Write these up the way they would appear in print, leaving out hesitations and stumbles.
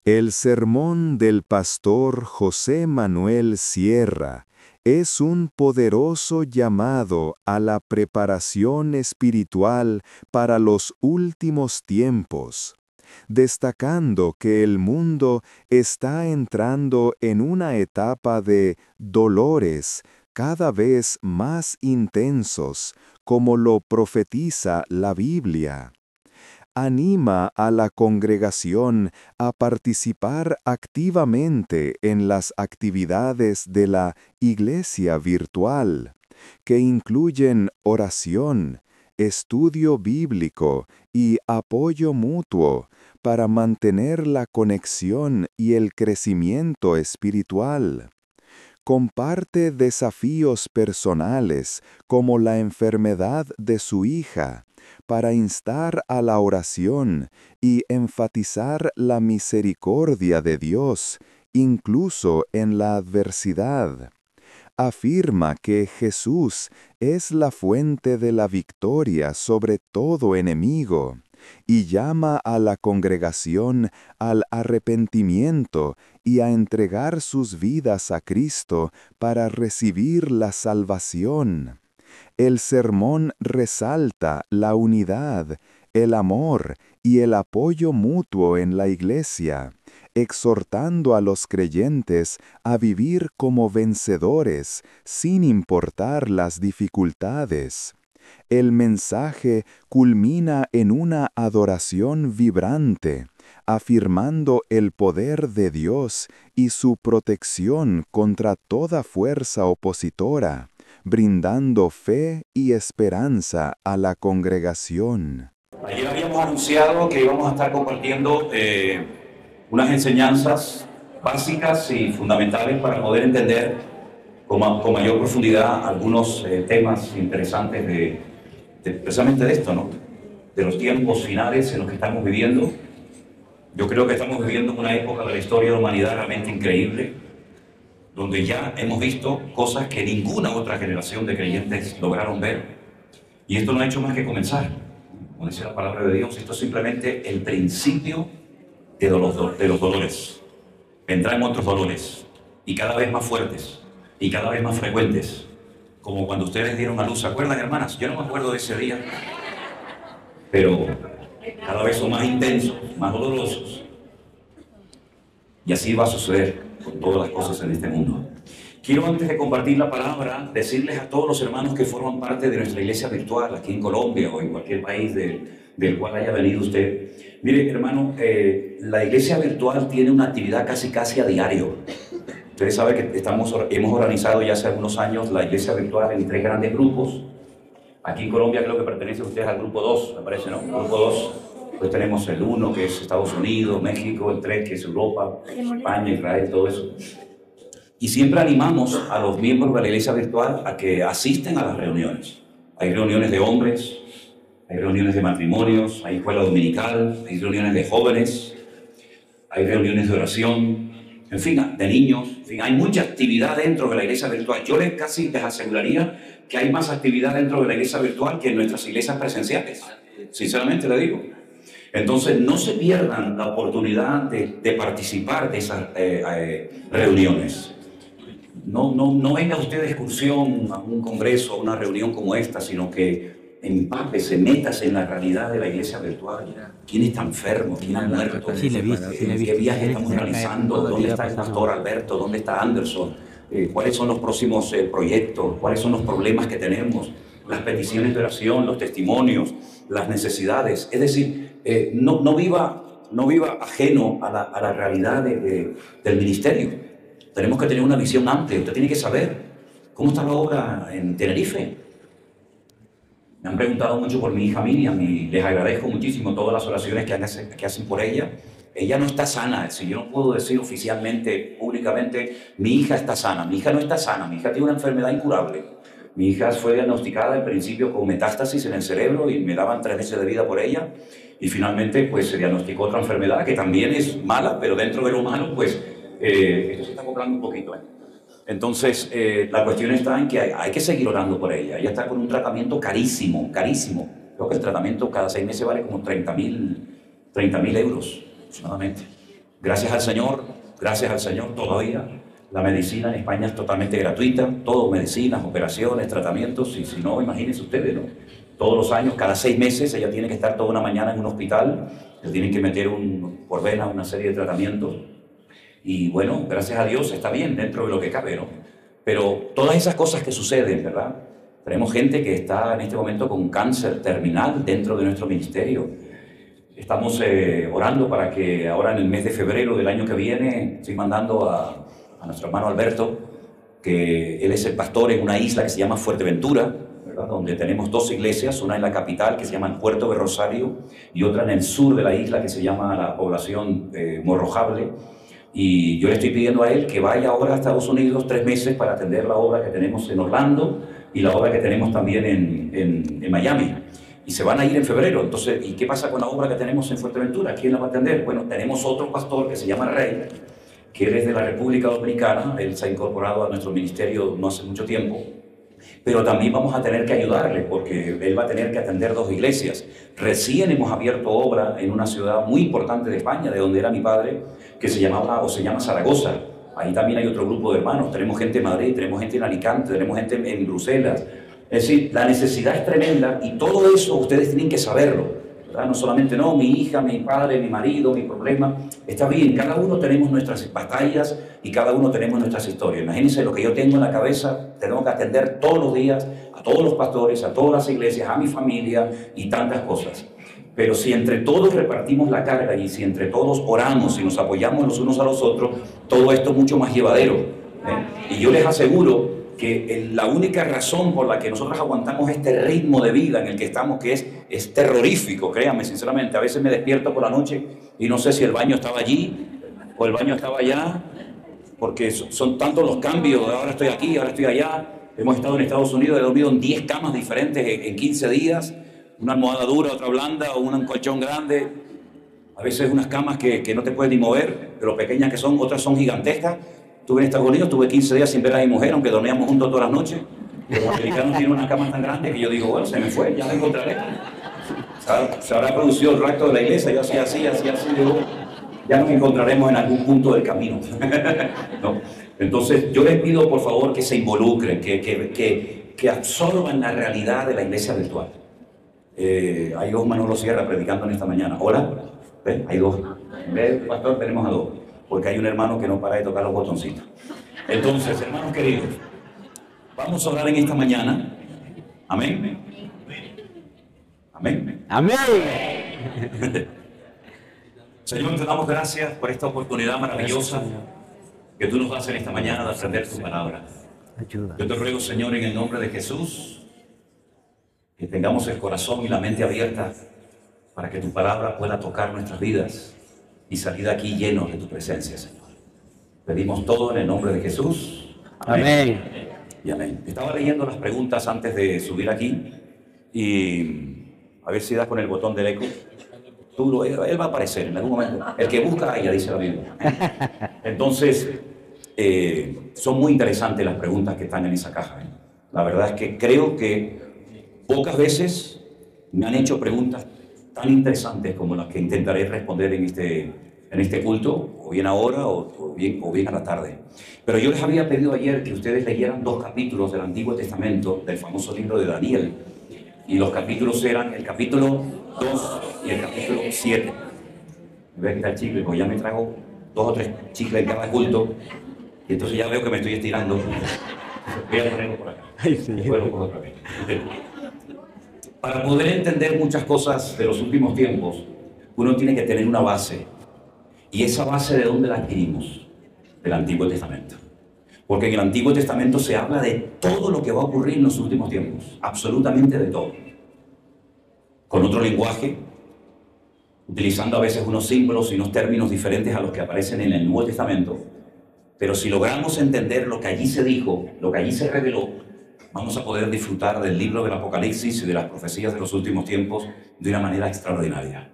El sermón del pastor José Manuel Sierra es un poderoso llamado a la preparación espiritual para los últimos tiempos, destacando que el mundo está entrando en una etapa de dolores cada vez más intensos, como lo profetiza la Biblia. Anima a la congregación a participar activamente en las actividades de la Iglesia virtual, que incluyen oración, estudio bíblico y apoyo mutuo para mantener la conexión y el crecimiento espiritual. Comparte desafíos personales como la enfermedad de su hija, para instar a la oración y enfatizar la misericordia de Dios, incluso en la adversidad. Afirma que Jesús es la fuente de la victoria sobre todo enemigo y llama a la congregación al arrepentimiento y a entregar sus vidas a Cristo para recibir la salvación. El sermón resalta la unidad, el amor y el apoyo mutuo en la Iglesia, exhortando a los creyentes a vivir como vencedores sin importar las dificultades. El mensaje culmina en una adoración vibrante, afirmando el poder de Dios y su protección contra toda fuerza opositora, brindando fe y esperanza a la congregación. Ayer habíamos anunciado que íbamos a estar compartiendo unas enseñanzas básicas y fundamentales para poder entender con mayor profundidad algunos temas interesantes precisamente de esto, ¿no? De los tiempos finales en los que estamos viviendo. Yo creo que estamos viviendo una época de la historia de la humanidad realmente increíble, donde ya hemos visto cosas que ninguna otra generación de creyentes lograron ver, y esto no ha hecho más que comenzar. Como dice la palabra de Dios, esto es simplemente el principio de los dolores. Vendrán otros dolores, y cada vez más fuertes, y cada vez más frecuentes, como cuando ustedes dieron a luz. ¿Se acuerdan, hermanas? Yo no me acuerdo de ese día, pero cada vez son más intensos, más dolorosos. Y así va a suceder con todas las cosas en este mundo. Quiero, antes de compartir la palabra, decirles a todos los hermanos que forman parte de nuestra iglesia virtual aquí en Colombia o en cualquier país del cual haya venido usted. Mire, hermano, la iglesia virtual tiene una actividad casi a diario. Ustedes saben que hemos organizado ya hace algunos años la iglesia virtual en 3 grandes grupos. Aquí en Colombia creo que pertenecen ustedes al grupo 2, me parece, ¿no? Grupo 2. Pues tenemos el 1, que es Estados Unidos, México; el 3, que es Europa, España, Israel, todo eso. Y siempre animamos a los miembros de la iglesia virtual a que asisten a las reuniones. Hay reuniones de hombres, hay reuniones de matrimonios, hay escuela dominical, hay reuniones de jóvenes, hay reuniones de oración, en fin, de niños. En fin, hay mucha actividad dentro de la iglesia virtual. Yo casi les aseguraría que hay más actividad dentro de la iglesia virtual que en nuestras iglesias presenciales. Sinceramente le digo. Entonces, no se pierdan la oportunidad de participar de esas reuniones. No venga usted de excursión a un congreso, a una reunión como esta, sino que empápese, métase en la realidad de la iglesia virtual. ¿Quién está enfermo? ¿Quién ha muerto? ¿Qué viaje estamos realizando? ¿Dónde está el pastor Alberto? ¿Dónde está Anderson? ¿Cuáles son los próximos proyectos? ¿Cuáles son los problemas que tenemos? Las peticiones de oración, los testimonios, las necesidades. Es decir, no viva ajeno a la realidad del ministerio. Tenemos que tener una visión amplia. Usted tiene que saber cómo está la obra en Tenerife. Me han preguntado mucho por mi hija Miriam y les agradezco muchísimo todas las oraciones que hacen por ella. Ella no está sana. Si yo no puedo decir oficialmente, públicamente, mi hija está sana. Mi hija no está sana. Mi hija tiene una enfermedad incurable. Mi hija fue diagnosticada en principio con metástasis en el cerebro y me daban 3 meses de vida por ella. Y finalmente pues se diagnosticó otra enfermedad que también es mala, pero dentro de lo malo pues esto se está acoplando un poquito. Entonces la cuestión está en que hay que seguir orando por ella. Ella está con un tratamiento carísimo. Creo que el tratamiento cada 6 meses vale como 30.000 euros aproximadamente. Gracias al Señor todavía la medicina en España es totalmente gratuita, todo medicinas, operaciones, tratamientos, y si no, imagínense ustedes, ¿no? Todos los años, cada 6 meses, ella tiene que estar toda una mañana en un hospital, le tienen que meter por vena una serie de tratamientos, y bueno, gracias a Dios está bien dentro de lo que cabe, ¿no? Pero todas esas cosas que suceden, ¿verdad? Tenemos gente que está en este momento con cáncer terminal dentro de nuestro ministerio. Estamos orando para que ahora en el mes de febrero del año que viene, estoy mandando a nuestro hermano Alberto, que él es el pastor en una isla que se llama Fuerteventura, ¿verdad? Donde tenemos 2 iglesias, una en la capital que se llama Puerto de Rosario y otra en el sur de la isla que se llama la población Morrojable. Y yo le estoy pidiendo a él que vaya ahora a Estados Unidos 3 meses para atender la obra que tenemos en Orlando y la obra que tenemos también en Miami. Y se van a ir en febrero. Entonces, ¿y qué pasa con la obra que tenemos en Fuerteventura? ¿Quién la va a atender? Bueno, tenemos otro pastor que se llama Rey, que él es de la República Dominicana. Él se ha incorporado a nuestro ministerio no hace mucho tiempo. Pero también vamos a tener que ayudarle porque él va a tener que atender 2 iglesias. Recién hemos abierto obra en una ciudad muy importante de España, de donde era mi padre, que se llama Zaragoza. Ahí también hay otro grupo de hermanos. Tenemos gente en Madrid, tenemos gente en Alicante, tenemos gente en Bruselas. Es decir, la necesidad es tremenda y todo eso ustedes tienen que saberlo, ¿verdad? No solamente, no, mi hija, mi padre, mi marido, mi problema. Está bien, cada uno tenemos nuestras batallas y cada uno tenemos nuestras historias. Imagínense lo que yo tengo en la cabeza, tengo que atender todos los días a todos los pastores, a todas las iglesias, a mi familia y tantas cosas. Pero si entre todos repartimos la carga y si entre todos oramos y nos apoyamos los unos a los otros, todo esto es mucho más llevadero, ¿eh? Y yo les aseguro que la única razón por la que nosotros aguantamos este ritmo de vida en el que estamos, que es terrorífico, créanme, sinceramente. A veces me despierto por la noche y no sé si el baño estaba allí o el baño estaba allá, porque son tantos los cambios, ahora estoy aquí, ahora estoy allá. Hemos estado en Estados Unidos, he dormido en 10 camas diferentes en 15 días, una almohada dura, otra blanda, o un colchón grande. A veces unas camas que no te puedes ni mover, de lo pequeñas que son, otras son gigantescas. Estuve en Estados Unidos, estuve 15 días sin ver a mi mujer, aunque dormíamos juntos todas las noches. Los americanos tienen unas camas tan grandes que yo digo, bueno, se me fue, ya la encontraré. Se habrá producido el rapto de la iglesia, yo hacía así, digo, ya nos encontraremos en algún punto del camino. ¿No? Entonces, yo les pido, por favor, que se involucren, que absorban la realidad de la iglesia virtual. Hay 2 Manolo Sierra predicando en esta mañana. Hola, ¿ven? Hay 2. En vez de pastor tenemos a 2. Porque hay un hermano que no para de tocar los botoncitos. Entonces, hermanos queridos, vamos a orar en esta mañana. Amén. Amén. Amén. Señor, te damos gracias por esta oportunidad maravillosa que tú nos das en esta mañana de aprender tu palabra. Ayuda. Yo te ruego, Señor, en el nombre de Jesús, que tengamos el corazón y la mente abierta para que tu palabra pueda tocar nuestras vidas y salir de aquí llenos de tu presencia, Señor. Pedimos todo en el nombre de Jesús. Amén. Y amén. Estaba leyendo las preguntas antes de subir aquí y a ver si das con el botón del eco. Él va a aparecer en algún momento. El que busca, ya dice la Biblia. Entonces, son muy interesantes las preguntas que están en esa caja. La verdad es que creo que pocas veces me han hecho preguntas tan interesantes como las que intentaré responder en este culto, o bien ahora o bien a la tarde. Pero yo les había pedido ayer que ustedes leyeran 2 capítulos del Antiguo Testamento, del famoso libro de Daniel, y los capítulos eran el capítulo 2 y el capítulo 7. Me voy a quitar el chicle, porque ya me trago 2 o 3 chicles en cada culto, y entonces ya veo que me estoy estirando. Voy a ponerlo por acá. Ay, sí. Después lo pongo otra vez. Para poder entender muchas cosas de los últimos tiempos, uno tiene que tener una base. ¿Y esa base de dónde la adquirimos? Del Antiguo Testamento. Porque en el Antiguo Testamento se habla de todo lo que va a ocurrir en los últimos tiempos. Absolutamente de todo. Con otro lenguaje, utilizando a veces unos símbolos y unos términos diferentes a los que aparecen en el Nuevo Testamento. Pero si logramos entender lo que allí se dijo, lo que allí se reveló, vamos a poder disfrutar del libro del Apocalipsis y de las profecías de los últimos tiempos de una manera extraordinaria.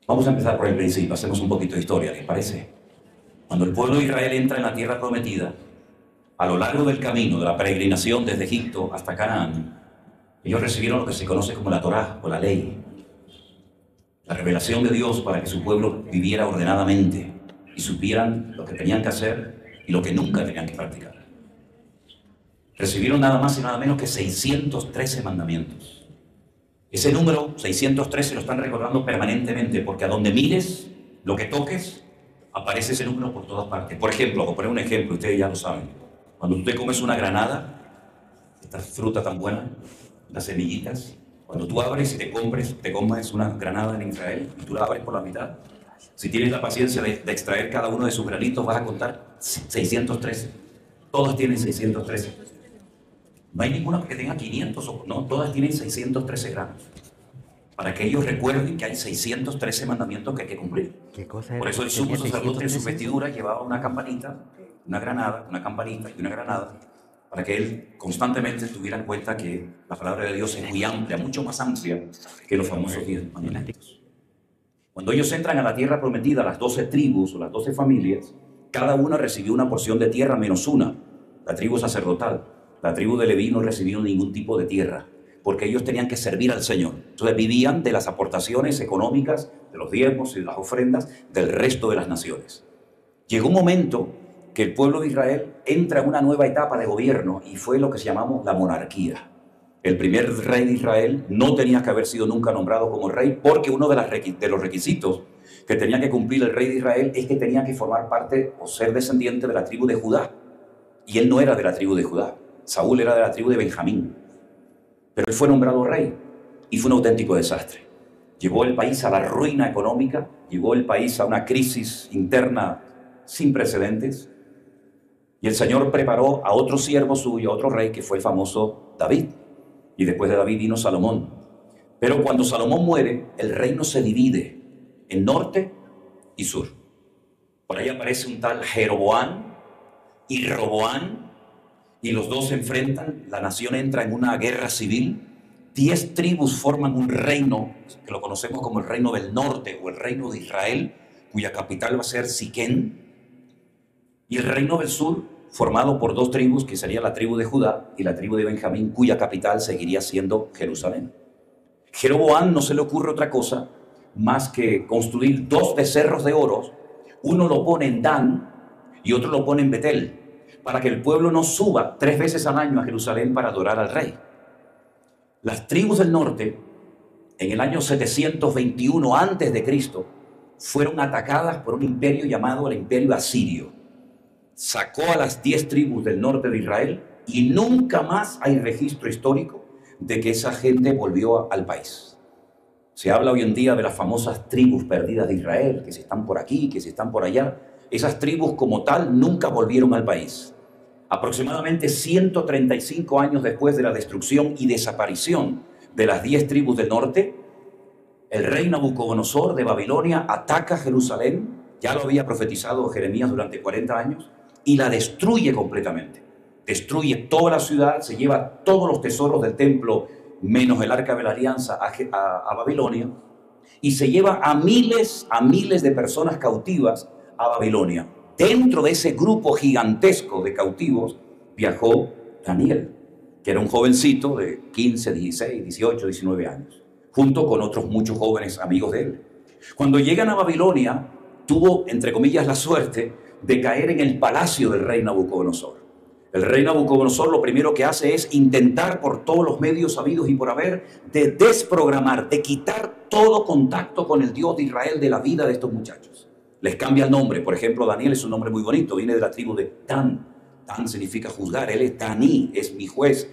Vamos a empezar por el principio, hacemos un poquito de historia, ¿les parece? Cuando el pueblo de Israel entra en la tierra prometida, a lo largo del camino de la peregrinación desde Egipto hasta Canaán, ellos recibieron lo que se conoce como la Torá o la ley La revelación de Dios para que su pueblo viviera ordenadamente y supieran lo que tenían que hacer y lo que nunca tenían que practicar. Recibieron nada más y nada menos que 613 mandamientos. Ese número 613 lo están recordando permanentemente, porque a donde mires, lo que toques, aparece ese número por todas partes. Por ejemplo, voy a poner un ejemplo, ustedes ya lo saben. Cuando usted comes una granada, esta fruta tan buena, las semillitas, cuando tú abres y te comes una granada en Israel y tú la abres por la mitad, si tienes la paciencia de extraer cada uno de sus granitos, vas a contar 613. Todas tienen 613. No hay ninguna que tenga 500, no, todas tienen 613 granos. Para que ellos recuerden que hay 613 mandamientos que hay que cumplir. ¿Qué cosa era? Por eso el sumo ¿Tenía sacerdote en su 613? vestidura llevaba una campanita, una granada, una campanita y una granada, para que él constantemente tuviera en cuenta que la palabra de Dios es muy amplia, mucho más amplia que los famosos 10 mandamientos. Cuando ellos entran a la tierra prometida, las 12 tribus o las 12 familias, cada una recibió una porción de tierra menos una, la tribu sacerdotal. La tribu de Leví no recibió ningún tipo de tierra, porque ellos tenían que servir al Señor. Entonces vivían de las aportaciones económicas, de los diezmos y de las ofrendas del resto de las naciones. Llegó un momento que el pueblo de Israel entra en una nueva etapa de gobierno y fue lo que llamamos la monarquía. El primer rey de Israel no tenía que haber sido nunca nombrado como rey, porque uno de los requisitos que tenía que cumplir el rey de Israel es que tenía que formar parte o ser descendiente de la tribu de Judá. Y él no era de la tribu de Judá. Saúl era de la tribu de Benjamín. Pero él fue nombrado rey y fue un auténtico desastre. Llevó el país a la ruina económica, llevó el país a una crisis interna sin precedentes. Y el Señor preparó a otro siervo suyo, a otro rey, que fue el famoso David. Y después de David vino Salomón. Pero cuando Salomón muere, el reino se divide en norte y sur. Por ahí aparece un tal Jeroboam y Roboam, y los dos se enfrentan, la nación entra en una guerra civil, 10 tribus forman un reino, que lo conocemos como el reino del norte, o el reino de Israel, cuya capital va a ser Siquén, y el reino del sur, formado por 2 tribus, que sería la tribu de Judá y la tribu de Benjamín, cuya capital seguiría siendo Jerusalén. Jeroboam no se le ocurre otra cosa más que construir 2 becerros de oro, uno lo pone en Dan y otro lo pone en Betel, para que el pueblo no suba 3 veces al año a Jerusalén para adorar al rey. Las tribus del norte, en el año 721 a.C., fueron atacadas por un imperio llamado el Imperio Asirio. Sacó a las 10 tribus del norte de Israel y nunca más hay registro histórico de que esa gente volvió al país. Se habla hoy en día de las famosas tribus perdidas de Israel, que si están por aquí, que si están por allá. Esas tribus como tal nunca volvieron al país. Aproximadamente 135 años después de la destrucción y desaparición de las 10 tribus del norte, el rey Nabucodonosor de Babilonia ataca Jerusalén, ya lo había profetizado Jeremías durante 40 años, y la destruye completamente. Destruye toda la ciudad, se lleva todos los tesoros del templo, menos el arca de la alianza, a Babilonia, y se lleva a miles de personas cautivas a Babilonia. Dentro de ese grupo gigantesco de cautivos viajó Daniel, que era un jovencito de 15, 16, 18, 19 años, junto con otros muchos jóvenes amigos de él. Cuando llegan a Babilonia, tuvo, entre comillas, la suerte de caer en el palacio del rey Nabucodonosor. El rey Nabucodonosor lo primero que hace es intentar por todos los medios habidos y por haber de desprogramar, de quitar todo contacto con el Dios de Israel de la vida de estos muchachos. Les cambia el nombre. Por ejemplo, Daniel es un nombre muy bonito, viene de la tribu de Dan. Dan significa juzgar, él es Daní, es mi juez,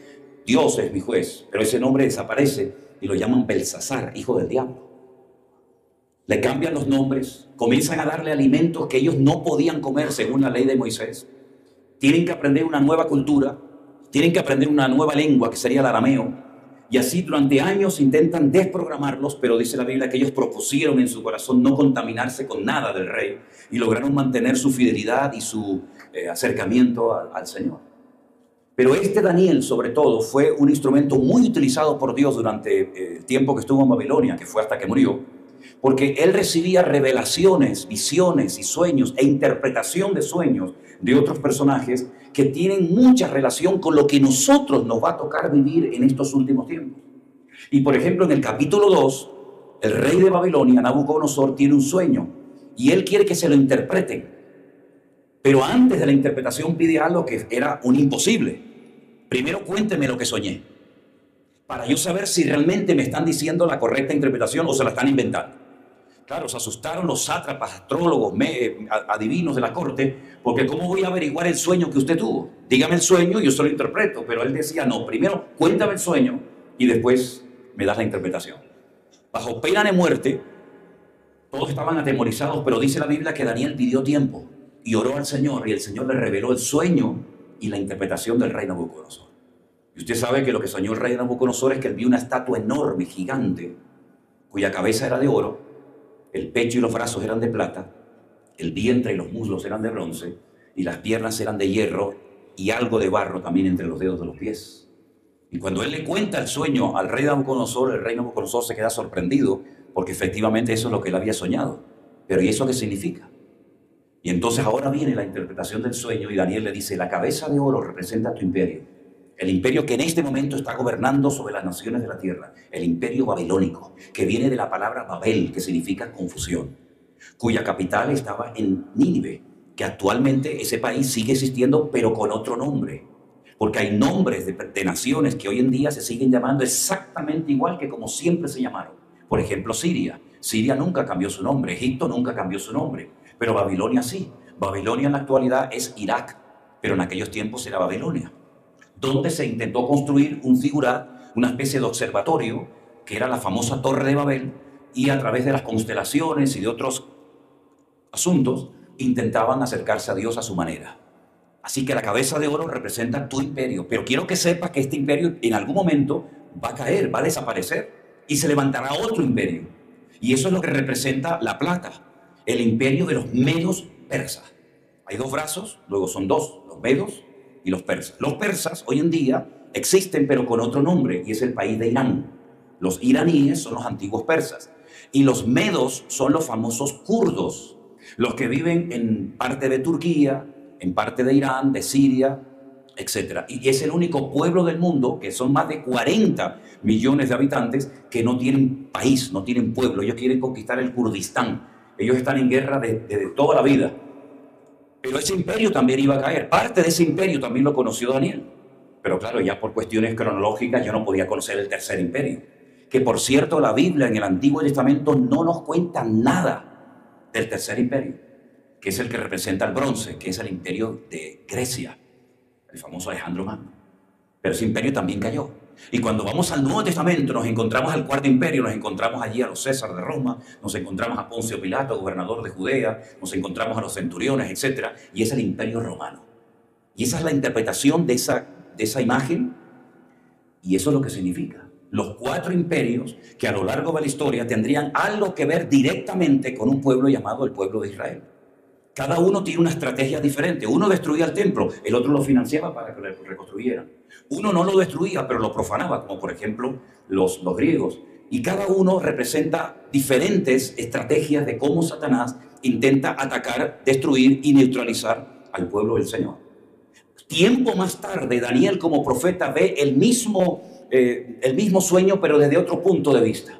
Dios es mi juez. Pero ese nombre desaparece y lo llaman Belsasar, hijo del diablo. Le cambian los nombres, comienzan a darle alimentos que ellos no podían comer según la ley de Moisés. Tienen que aprender una nueva cultura, tienen que aprender una nueva lengua que sería el arameo. Y así durante años intentan desprogramarlos, pero dice la Biblia que ellos propusieron en su corazón no contaminarse con nada del rey y lograron mantener su fidelidad y su acercamiento al Señor. Pero este Daniel, sobre todo, fue un instrumento muy utilizado por Dios durante el tiempo que estuvo en Babilonia, que fue hasta que murió, porque él recibía revelaciones, visiones y sueños e interpretación de sueños de otros personajes que tienen mucha relación con lo que nosotros nos va a tocar vivir en estos últimos tiempos. Y por ejemplo, en el capítulo 2 el rey de Babilonia, Nabucodonosor, tiene un sueño y él quiere que se lo interpreten. Pero antes de la interpretación pide algo que era un imposible. Primero cuénteme lo que soñé, para yo saber si realmente me están diciendo la correcta interpretación o se la están inventando. Claro, se asustaron los sátrapas, astrólogos, adivinos de la corte, porque ¿cómo voy a averiguar el sueño que usted tuvo? Dígame el sueño y yo se lo interpreto. Pero él decía, no, primero cuéntame el sueño y después me das la interpretación. Bajo pena de muerte, todos estaban atemorizados, pero dice la Biblia que Daniel pidió tiempo y oró al Señor, y el Señor le reveló el sueño y la interpretación del rey Nabucodonosor. Y usted sabe que lo que soñó el rey Nabucodonosor es que él vio una estatua enorme, gigante, cuya cabeza era de oro, el pecho y los brazos eran de plata, el vientre y los muslos eran de bronce, y las piernas eran de hierro, y algo de barro también entre los dedos de los pies. Y cuando él le cuenta el sueño al rey Nabucodonosor, el rey Nabucodonosor se queda sorprendido, porque efectivamente eso es lo que él había soñado. Pero ¿y eso qué significa? Y entonces ahora viene la interpretación del sueño, y Daniel le dice, la cabeza de oro representa tu imperio. El imperio que en este momento está gobernando sobre las naciones de la tierra, el imperio babilónico, que viene de la palabra Babel, que significa confusión, cuya capital estaba en Nínive, que actualmente ese país sigue existiendo, pero con otro nombre, porque hay nombres de naciones que hoy en día se siguen llamando exactamente igual que como siempre se llamaron. Por ejemplo, Siria. Siria nunca cambió su nombre, Egipto nunca cambió su nombre, pero Babilonia sí. Babilonia en la actualidad es Irak, pero en aquellos tiempos era Babilonia, donde se intentó construir un figurat, una especie de observatorio, que era la famosa Torre de Babel, y a través de las constelaciones y de otros asuntos, intentaban acercarse a Dios a su manera. Así que la cabeza de oro representa tu imperio, pero quiero que sepas que este imperio en algún momento va a caer, va a desaparecer, y se levantará otro imperio. Y eso es lo que representa la plata, el imperio de los medos persas. Hay dos brazos, luego son dos, los medos y los persas. Los persas hoy en día existen, pero con otro nombre, y es el país de Irán. Los iraníes son los antiguos persas, y los medos son los famosos kurdos, los que viven en parte de Turquía, en parte de Irán, de Siria, etc. Y es el único pueblo del mundo, que son más de 40 millones de habitantes, que no tienen país, no tienen pueblo. Ellos quieren conquistar el Kurdistán. Ellos están en guerra desde toda la vida. Pero ese imperio también iba a caer. Parte de ese imperio también lo conoció Daniel. Pero claro, ya por cuestiones cronológicas yo no podía conocer el tercer imperio. Que por cierto, la Biblia en el Antiguo Testamento no nos cuenta nada del tercer imperio, que es el que representa el bronce, que es el imperio de Grecia, el famoso Alejandro Magno. Pero ese imperio también cayó. Y cuando vamos al Nuevo Testamento nos encontramos al cuarto imperio, nos encontramos allí a los César de Roma, nos encontramos a Poncio Pilato, gobernador de Judea, nos encontramos a los centuriones, etc. Y es el imperio romano. Y esa es la interpretación de esa imagen, y eso es lo que significa. Los cuatro imperios que a lo largo de la historia tendrían algo que ver directamente con un pueblo llamado el pueblo de Israel. Cada uno tiene una estrategia diferente. Uno destruía el templo, el otro lo financiaba para que lo reconstruyeran. Uno no lo destruía, pero lo profanaba, como por ejemplo los griegos. Y cada uno representa diferentes estrategias de cómo Satanás intenta atacar, destruir y neutralizar al pueblo del Señor. Tiempo más tarde, Daniel como profeta ve el mismo sueño, pero desde otro punto de vista.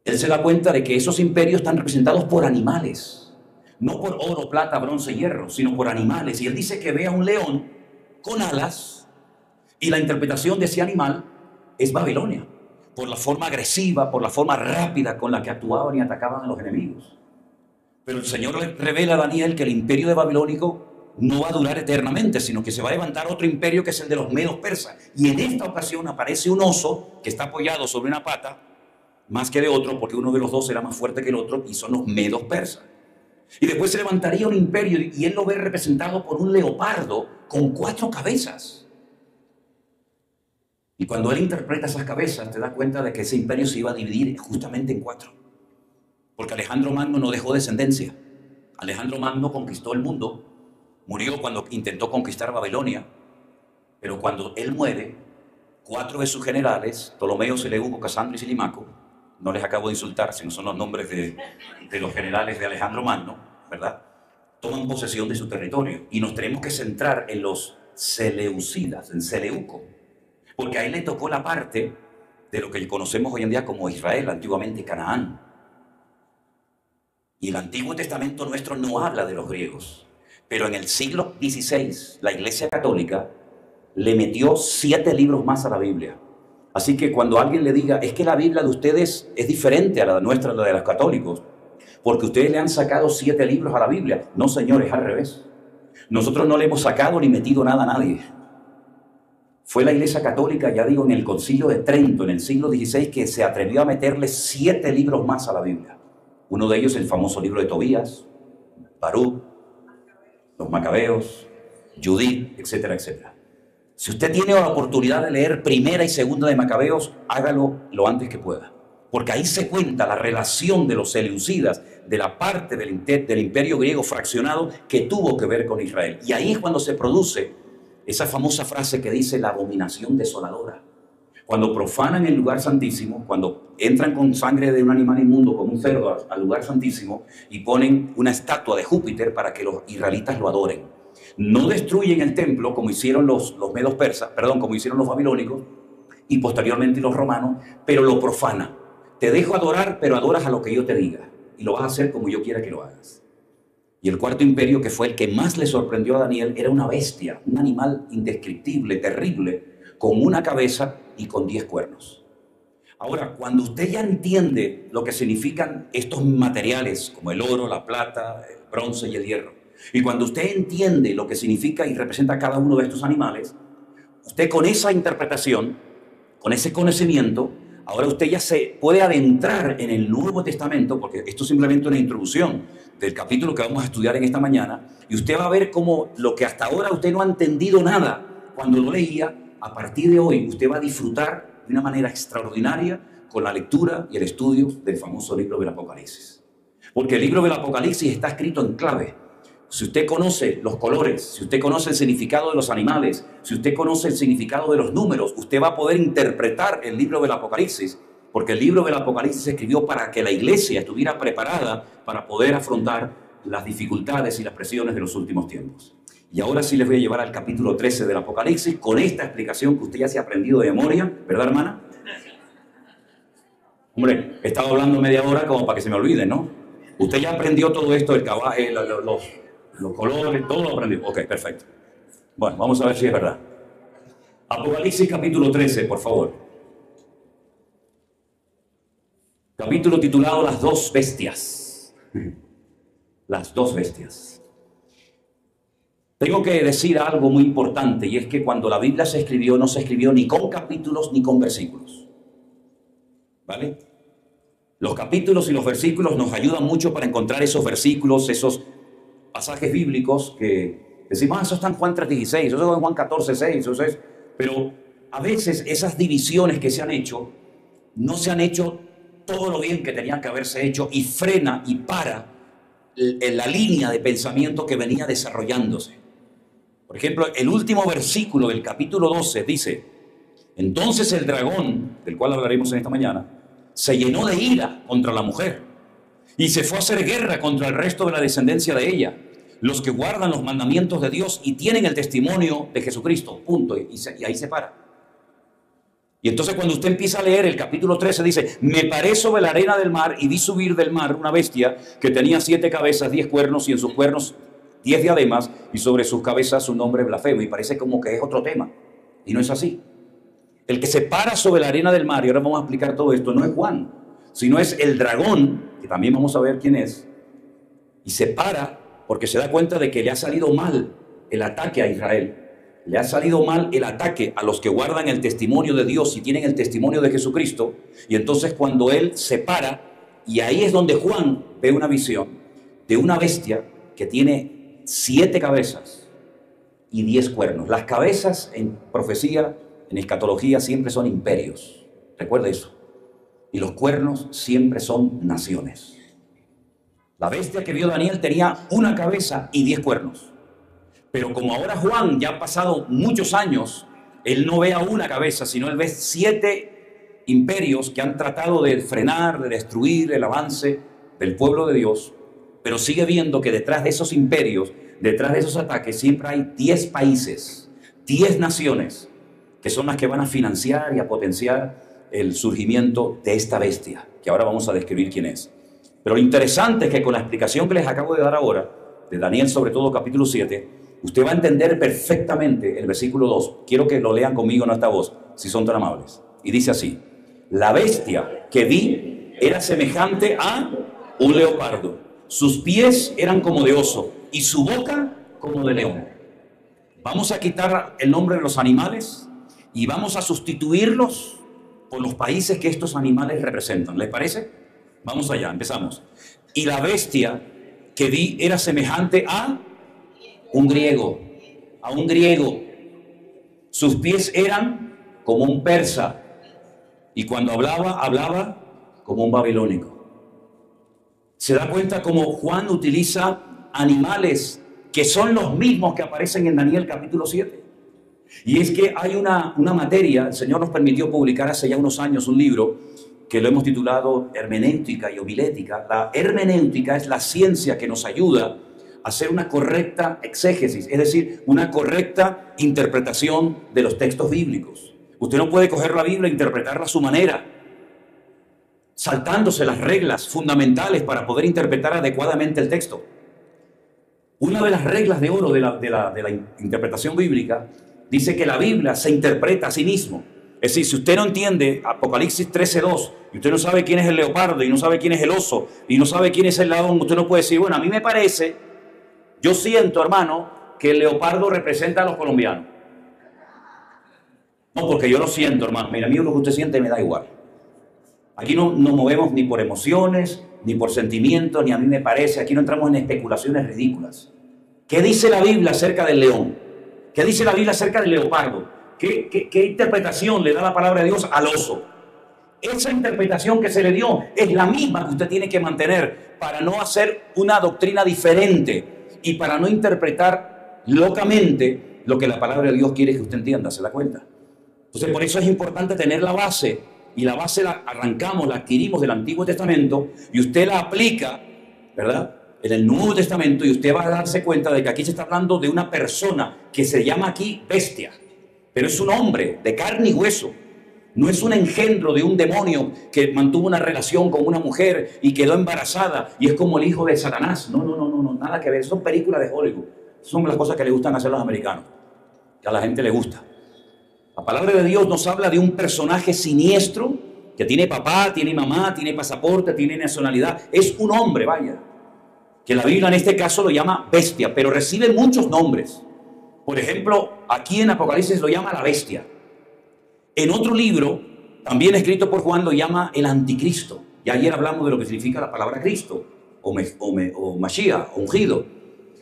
Él se da cuenta de que esos imperios están representados por animales. No por oro, plata, bronce, hierro, sino por animales. Y él dice que ve a un león con alas, y la interpretación de ese animal es Babilonia, por la forma agresiva, por la forma rápida con la que actuaban y atacaban a los enemigos. Pero el Señor le revela a Daniel que el imperio de Babilónico no va a durar eternamente, sino que se va a levantar otro imperio, que es el de los medos persas. Y en esta ocasión aparece un oso que está apoyado sobre una pata, más que de otro, porque uno de los dos era más fuerte que el otro, y son los medos persas. Y después se levantaría un imperio, y él lo ve representado por un leopardo con 4 cabezas. Y cuando él interpreta esas cabezas, te das cuenta de que ese imperio se iba a dividir justamente en 4. Porque Alejandro Magno no dejó descendencia. Alejandro Magno conquistó el mundo, murió cuando intentó conquistar Babilonia, pero cuando él muere, 4 de sus generales, Ptolomeo, Seleuco, Casandro y Silimaco, no les acabo de insultar, sino son los nombres de los generales de Alejandro Magno, ¿verdad?, toman posesión de su territorio. Y nos tenemos que centrar en los seleucidas, en Seleuco, porque a él le tocó la parte de lo que conocemos hoy en día como Israel, antiguamente Canaán. Y el Antiguo Testamento nuestro no habla de los griegos. Pero en el siglo XVI, la Iglesia Católica le metió 7 libros más a la Biblia. Así que cuando alguien le diga, es que la Biblia de ustedes es diferente a la nuestra, la de los católicos, porque ustedes le han sacado 7 libros a la Biblia. No, señores, al revés. Nosotros no le hemos sacado ni metido nada a nadie. Fue la Iglesia Católica, ya digo, en el Concilio de Trento, en el siglo XVI, que se atrevió a meterle 7 libros más a la Biblia. Uno de ellos, el famoso libro de Tobías, Baruch, los Macabeos, Judith, etcétera, etcétera. Si usted tiene la oportunidad de leer primera y segunda de Macabeos, hágalo lo antes que pueda. Porque ahí se cuenta la relación de los seleucidas, de la parte del imperio griego fraccionado que tuvo que ver con Israel. Y ahí es cuando se produce esa famosa frase que dice la abominación desoladora. Cuando profanan el lugar santísimo, cuando entran con sangre de un animal inmundo, como un cerdo, al lugar santísimo y ponen una estatua de Júpiter para que los israelitas lo adoren. No destruyen el templo como hicieron los medos persas, como hicieron los babilónicos y posteriormente los romanos, pero lo profanan. Te dejo adorar, pero adoras a lo que yo te diga y lo vas a hacer como yo quiera que lo hagas. Y el cuarto imperio, que fue el que más le sorprendió a Daniel, era una bestia, un animal indescriptible, terrible, con una cabeza y con 10 cuernos. Ahora, cuando usted ya entiende lo que significan estos materiales, como el oro, la plata, el bronce y el hierro, y cuando usted entiende lo que significa y representa cada uno de estos animales, usted con esa interpretación, con ese conocimiento, ahora usted ya se puede adentrar en el Nuevo Testamento, porque esto es simplemente una introducción del capítulo que vamos a estudiar en esta mañana, y usted va a ver cómo lo que hasta ahora usted no ha entendido nada cuando lo leía, a partir de hoy usted va a disfrutar de una manera extraordinaria con la lectura y el estudio del famoso libro del Apocalipsis. Porque el libro del Apocalipsis está escrito en clave. Si usted conoce los colores, si usted conoce el significado de los animales, si usted conoce el significado de los números, usted va a poder interpretar el libro del Apocalipsis, porque el libro del Apocalipsis se escribió para que la iglesia estuviera preparada para poder afrontar las dificultades y las presiones de los últimos tiempos. Y ahora sí les voy a llevar al capítulo 13 del Apocalipsis con esta explicación que usted ya se ha aprendido de memoria, ¿verdad, hermana? Hombre, he estado hablando media hora como para que se me olvide, ¿no? Usted ya aprendió todo esto, el caballo, los colores, todo lo aprendió. Ok, perfecto. Bueno, vamos a ver si es verdad. Apocalipsis capítulo 13, por favor. Capítulo titulado Las dos bestias. Las dos bestias. Tengo que decir algo muy importante, y es que cuando la Biblia se escribió, no se escribió ni con capítulos ni con versículos. ¿Vale? Los capítulos y los versículos nos ayudan mucho para encontrar esos versículos, esos pasajes bíblicos que decimos, eso está en Juan 3:16, eso está en Juan 14:6, eso es. Pero a veces esas divisiones que se han hecho, no se han hecho todo lo bien que tenían que haberse hecho y frena y para la línea de pensamiento que venía desarrollándose. Por ejemplo, el último versículo del capítulo 12 dice, entonces el dragón, del cual hablaremos en esta mañana, se llenó de ira contra la mujer y se fue a hacer guerra contra el resto de la descendencia de ella, los que guardan los mandamientos de Dios y tienen el testimonio de Jesucristo, punto, y ahí se para. Y entonces cuando usted empieza a leer el capítulo 13 dice, me paré sobre la arena del mar y vi subir del mar una bestia que tenía 7 cabezas, 10 cuernos y en sus cuernos 10 diademas y sobre sus cabezas un nombre blasfemo. Y parece como que es otro tema. Y no es así. El que se para sobre la arena del mar, y ahora vamos a explicar todo esto, no es Juan, sino es el dragón, que también vamos a ver quién es, y se para porque se da cuenta de que le ha salido mal el ataque a Israel. Le ha salido mal el ataque a los que guardan el testimonio de Dios y tienen el testimonio de Jesucristo. Y entonces cuando él se para, y ahí es donde Juan ve una visión de una bestia que tiene 7 cabezas y 10 cuernos. Las cabezas en profecía, en escatología, siempre son imperios. Recuerda eso. Y los cuernos siempre son naciones. La bestia que vio Daniel tenía una cabeza y 10 cuernos. Pero como ahora Juan ya ha pasado muchos años, él no ve a una cabeza, sino él ve 7 imperios que han tratado de frenar, de destruir el avance del pueblo de Dios, pero sigue viendo que detrás de esos imperios, detrás de esos ataques, siempre hay 10 países, 10 naciones, que son las que van a financiar y a potenciar el surgimiento de esta bestia, que ahora vamos a describir quién es. Pero lo interesante es que con la explicación que les acabo de dar ahora, de Daniel sobre todo capítulo 7, usted va a entender perfectamente el versículo 2. Quiero que lo lean conmigo en esta voz, si son tan amables. Y dice así: la bestia que vi era semejante a un leopardo. Sus pies eran como de oso y su boca como de león. Vamos a quitar el nombre de los animales y vamos a sustituirlos por los países que estos animales representan. ¿Les parece? Vamos allá, empezamos. Y la bestia que vi era semejante a un griego, Sus pies eran como un persa y cuando hablaba como un babilónico. Se da cuenta cómo Juan utiliza animales que son los mismos que aparecen en Daniel capítulo 7. Y es que hay una materia, el Señor nos permitió publicar hace ya unos años un libro que lo hemos titulado Hermenéutica y Homilética. La hermenéutica es la ciencia que nos ayuda a hacer una correcta exégesis, es decir, una correcta interpretación de los textos bíblicos. Usted no puede coger la Biblia e interpretarla a su manera, saltándose las reglas fundamentales para poder interpretar adecuadamente el texto. Una de las reglas de oro de la interpretación bíblica dice que la Biblia se interpreta a sí mismo. Es decir, si usted no entiende Apocalipsis 13:2 y usted no sabe quién es el leopardo y no sabe quién es el oso y no sabe quién es el león, usted no puede decir, bueno, a mí me parece, yo siento, hermano, que el leopardo representa a los colombianos. No, porque yo lo siento, hermano. Mira, a mí lo que usted siente me da igual. Aquí no nos movemos ni por emociones, ni por sentimientos, ni a mí me parece. Aquí no entramos en especulaciones ridículas. ¿Qué dice la Biblia acerca del león? ¿Qué dice la Biblia acerca del leopardo? ¿Qué interpretación le da la palabra de Dios al oso? Esa interpretación que se le dio es la misma que usted tiene que mantener para no hacer una doctrina diferente y para no interpretar locamente lo que la palabra de Dios quiere que usted entienda. ¿Se da cuenta? Entonces, por eso es importante tener la base. Y la base la arrancamos, la adquirimos del Antiguo Testamento y usted la aplica, ¿verdad?, en el Nuevo Testamento, y usted va a darse cuenta de que aquí se está hablando de una persona que se llama aquí bestia, pero es un hombre de carne y hueso. No es un engendro de un demonio que mantuvo una relación con una mujer y quedó embarazada y es como el hijo de Satanás. No, nada que ver. Son películas de Hollywood. Son las cosas que le gustan hacer los americanos, que a la gente le gusta. La palabra de Dios nos habla de un personaje siniestro que tiene papá, tiene mamá, tiene pasaporte, tiene nacionalidad. Es un hombre, vaya, que la Biblia en este caso lo llama bestia, pero recibe muchos nombres. Por ejemplo, aquí en Apocalipsis lo llama la bestia. En otro libro, también escrito por Juan, lo llama el anticristo. Y ayer hablamos de lo que significa la palabra Cristo, o Mashiach, o ungido.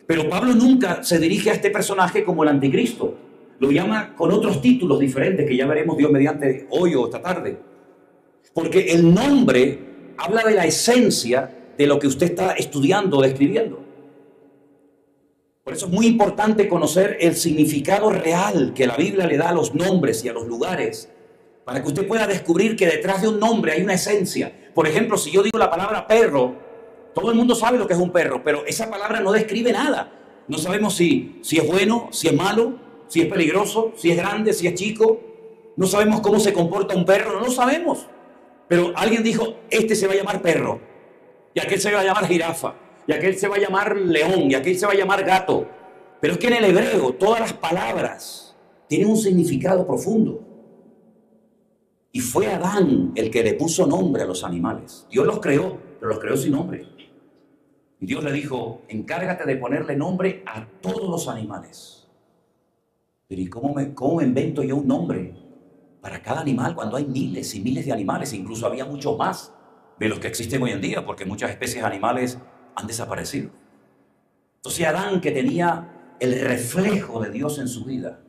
Pero Pablo nunca se dirige a este personaje como el anticristo. Lo llama con otros títulos diferentes que ya veremos Dios mediante hoy o esta tarde. Porque el nombre habla de la esencia de lo que usted está estudiando o describiendo. Por eso es muy importante conocer el significado real que la Biblia le da a los nombres y a los lugares, para que usted pueda descubrir que detrás de un nombre hay una esencia. Por ejemplo, si yo digo la palabra perro, todo el mundo sabe lo que es un perro, pero esa palabra no describe nada. No sabemos si es bueno, si es malo, si es peligroso, si es grande, si es chico. No sabemos cómo se comporta un perro, no lo sabemos. Pero alguien dijo, este se va a llamar perro, y aquel se va a llamar jirafa, y aquel se va a llamar león, y aquel se va a llamar gato. Pero es que en el hebreo todas las palabras tienen un significado profundo. Y fue Adán el que le puso nombre a los animales. Dios los creó, pero los creó sin nombre. Y Dios le dijo, encárgate de ponerle nombre a todos los animales. Pero ¿y cómo me invento yo un nombre para cada animal cuando hay miles y miles de animales? Incluso había muchos más de los que existen hoy en día, porque muchas especies animales han desaparecido. Entonces Adán, que tenía el reflejo de Dios en su vida,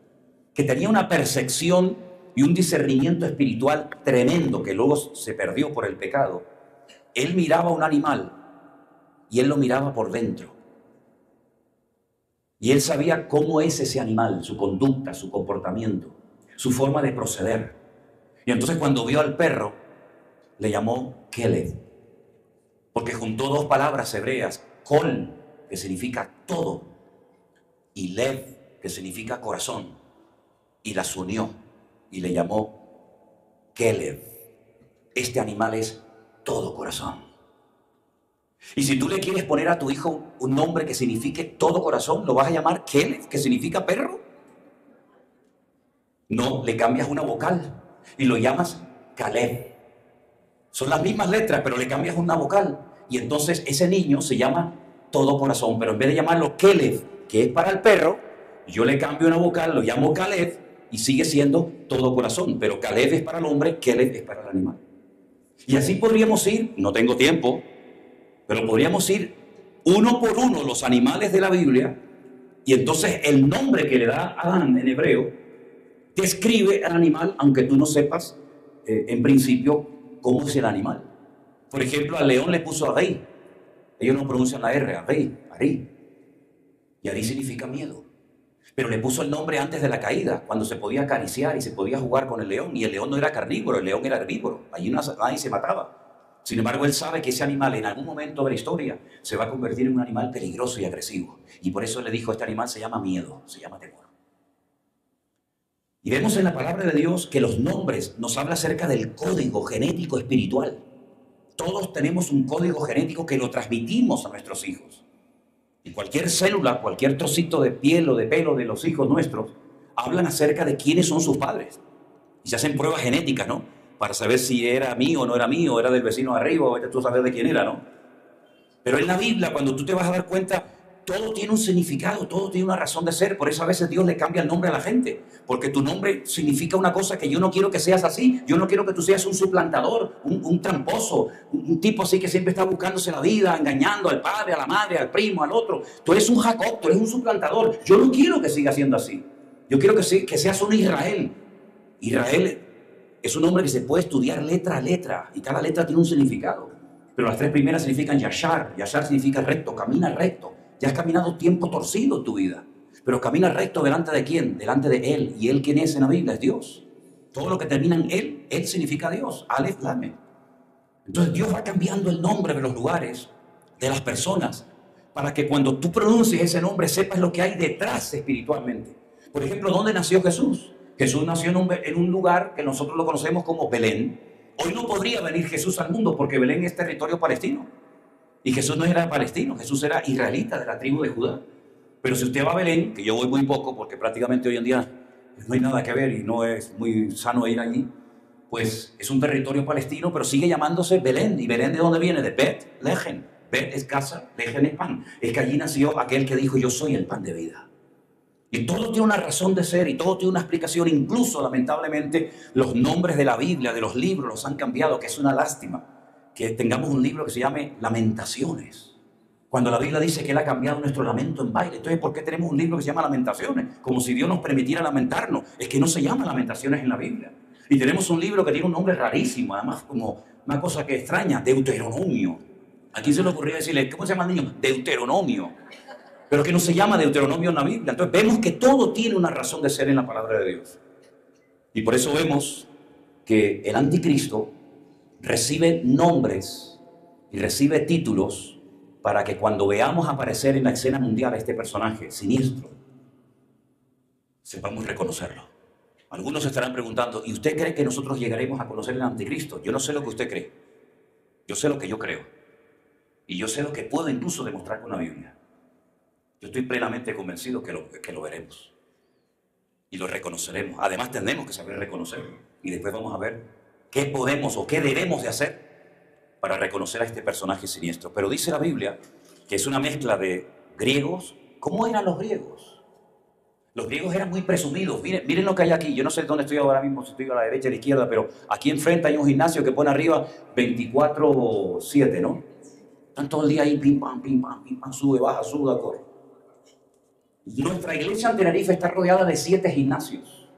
que tenía una percepción y un discernimiento espiritual tremendo que luego se perdió por el pecado, él miraba a un animal y él lo miraba por dentro. Y él sabía cómo es ese animal, su conducta, su comportamiento, su forma de proceder. Y entonces cuando vio al perro, le llamó Keled, porque juntó dos palabras hebreas, Kol, que significa todo, y Lev, que significa corazón, y las unió y le llamó Keled. este animal es todo corazón. Y si tú le quieres poner a tu hijo un nombre que signifique todo corazón, ¿lo vas a llamar Kelef, que significa perro? No, le cambias una vocal y lo llamas Caleb. Son las mismas letras, pero le cambias una vocal. Y entonces ese niño se llama todo corazón. Pero en vez de llamarlo Kelef, que es para el perro, yo le cambio una vocal, lo llamo Caleb y sigue siendo todo corazón. Pero Caleb es para el hombre, Kelef es para el animal. Y así podríamos ir, no tengo tiempo, pero podríamos ir uno por uno los animales de la Biblia. Y entonces el nombre que le da Adán en hebreo describe al animal, aunque tú no sepas en principio cómo es el animal. Por ejemplo, al león le puso Ari. Ellos no pronuncian la R, Ari. Y Ari significa miedo. Pero le puso el nombre antes de la caída, cuando se podía acariciar y se podía jugar con el león. Y el león no era carnívoro, el león era herbívoro. Allí nadie se mataba. Sin embargo, él sabe que ese animal en algún momento de la historia se va a convertir en un animal peligroso y agresivo. Y por eso le dijo, este animal se llama miedo, se llama temor. Y vemos en la palabra de Dios que los nombres nos habla acerca del código genético espiritual. Todos tenemos un código genético que lo transmitimos a nuestros hijos. Y cualquier célula, cualquier trocito de piel o de pelo de los hijos nuestros, hablan acerca de quiénes son sus padres. Y se hacen pruebas genéticas, ¿no? Para saber si era mío o no era mío, era del vecino de arriba, o tú sabes de quién era, ¿no? Pero en la Biblia, cuando tú te vas a dar cuenta, todo tiene un significado, todo tiene una razón de ser. Por eso a veces Dios le cambia el nombre a la gente. Porque tu nombre significa una cosa que yo no quiero que seas así. Yo no quiero que tú seas un suplantador, un tramposo, un tipo así que siempre está buscándose la vida, engañando al padre, a la madre, al primo, al otro. Tú eres un Jacob, tú eres un suplantador. Yo no quiero que sigas siendo así. Yo quiero que seas un Israel. Israel es un nombre que se puede estudiar letra a letra. Y cada letra tiene un significado. Pero las tres primeras significan Yashar. Yashar significa recto, camina recto. Ya has caminado tiempo torcido en tu vida, pero camina recto delante de ¿quién? Delante de Él. ¿Y Él quién es en la Biblia? Es Dios. Todo lo que termina en Él significa Dios. Alef, Lamed. Entonces Dios va cambiando el nombre de los lugares, de las personas, para que cuando tú pronuncies ese nombre sepas lo que hay detrás espiritualmente. Por ejemplo, ¿dónde nació Jesús? Jesús nació en un lugar que nosotros lo conocemos como Belén. Hoy no podría venir Jesús al mundo porque Belén es territorio palestino. Y Jesús no era palestino, Jesús era israelita de la tribu de Judá. Pero si usted va a Belén, que yo voy muy poco porque prácticamente hoy en día no hay nada que ver y no es muy sano ir allí, pues es un territorio palestino, pero sigue llamándose Belén. ¿Y Belén de dónde viene? De Bet Lehem. Bet es casa, Lehem es pan. Es que allí nació aquel que dijo, yo soy el pan de vida. Y todo tiene una razón de ser y todo tiene una explicación. Incluso, lamentablemente, los nombres de la Biblia, de los libros, los han cambiado, que es una lástima que tengamos un libro que se llame Lamentaciones. Cuando la Biblia dice que Él ha cambiado nuestro lamento en baile. Entonces, ¿por qué tenemos un libro que se llama Lamentaciones? Como si Dios nos permitiera lamentarnos. Es que no se llama Lamentaciones en la Biblia. Y tenemos un libro que tiene un nombre rarísimo, además como una cosa que extraña, Deuteronomio. ¿A quién se le ocurrió decirle, cómo se llama el niño? Deuteronomio. Pero que no se llama Deuteronomio en la Biblia. Entonces vemos que todo tiene una razón de ser en la palabra de Dios. Y por eso vemos que el anticristo recibe nombres y recibe títulos para que cuando veamos aparecer en la escena mundial a este personaje siniestro, sepamos reconocerlo. Algunos se estarán preguntando, ¿y usted cree que nosotros llegaremos a conocer el anticristo? Yo no sé lo que usted cree. Yo sé lo que yo creo. Y yo sé lo que puedo incluso demostrar con la Biblia. Yo estoy plenamente convencido que lo veremos. Y lo reconoceremos. Además tenemos que saber reconocerlo. Y después vamos a ver qué podemos o qué debemos de hacer para reconocer a este personaje siniestro. Pero dice la Biblia que es una mezcla de griegos. ¿Cómo eran los griegos? Los griegos eran muy presumidos. Miren lo que hay aquí. Yo no sé dónde estoy ahora mismo, si estoy a la derecha o a la izquierda, pero aquí enfrente hay un gimnasio que pone arriba 24/7, ¿no? Están todo el día ahí, pim, pam, sube, baja, suda, corre. Nuestra iglesia en Tenerife está rodeada de 7 gimnasios.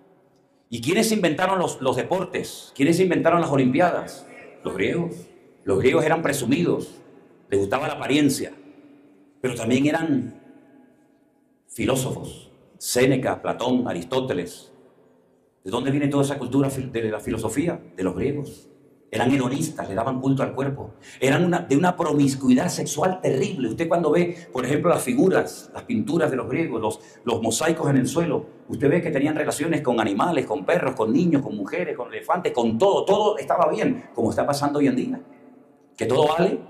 ¿Y quiénes inventaron los deportes? ¿Quiénes inventaron las olimpiadas? Los griegos. Los griegos eran presumidos, les gustaba la apariencia, pero también eran filósofos. Séneca, Platón, Aristóteles. ¿De dónde viene toda esa cultura de la filosofía? De los griegos. Eran hedonistas, le daban culto al cuerpo. Eran de una promiscuidad sexual terrible. Usted cuando ve, por ejemplo, las figuras, las pinturas de los griegos, los mosaicos en el suelo, usted ve que tenían relaciones con animales, con perros, con niños, con mujeres, con elefantes, con todo. Todo estaba bien, como está pasando hoy en día. Que todo vale,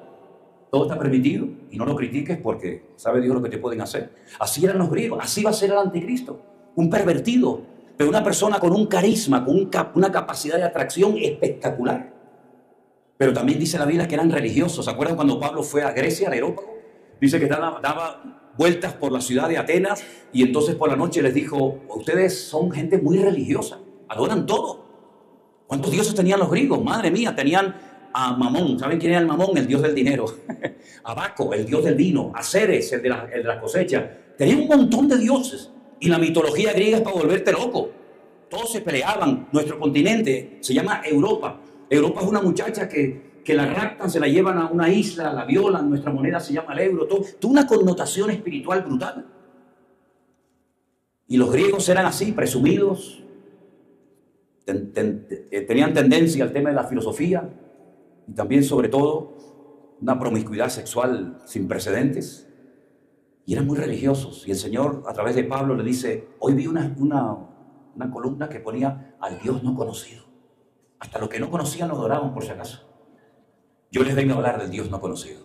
todo está permitido y no lo critiques porque sabe Dios lo que te pueden hacer. Así eran los griegos, así va a ser el anticristo. Un pervertido, pero una persona con un carisma, con una capacidad de atracción espectacular. Pero también dice la Biblia que eran religiosos. ¿Se acuerdan cuando Pablo fue a Grecia, al Areópago? Dice que daba vueltas por la ciudad de Atenas y entonces por la noche les dijo, ustedes son gente muy religiosa, adoran todo. ¿Cuántos dioses tenían los griegos? Madre mía, tenían a Mamón. ¿Saben quién era el Mamón? El dios del dinero. A Baco, el dios del vino. A Ceres, el de la cosecha. Tenían un montón de dioses. Y la mitología griega es para volverte loco. Todos se peleaban. Nuestro continente se llama Europa. Europa es una muchacha que la raptan, se la llevan a una isla, la violan, nuestra moneda se llama el euro, todo una connotación espiritual brutal. Y los griegos eran así, presumidos, tenían tendencia al tema de la filosofía y también, sobre todo, una promiscuidad sexual sin precedentes. Y eran muy religiosos. Y el Señor, a través de Pablo, le dice, hoy vi una columna que ponía al Dios no conocido. Hasta los que no conocían lo adoraban por si acaso. Yo les vengo a hablar del Dios no conocido.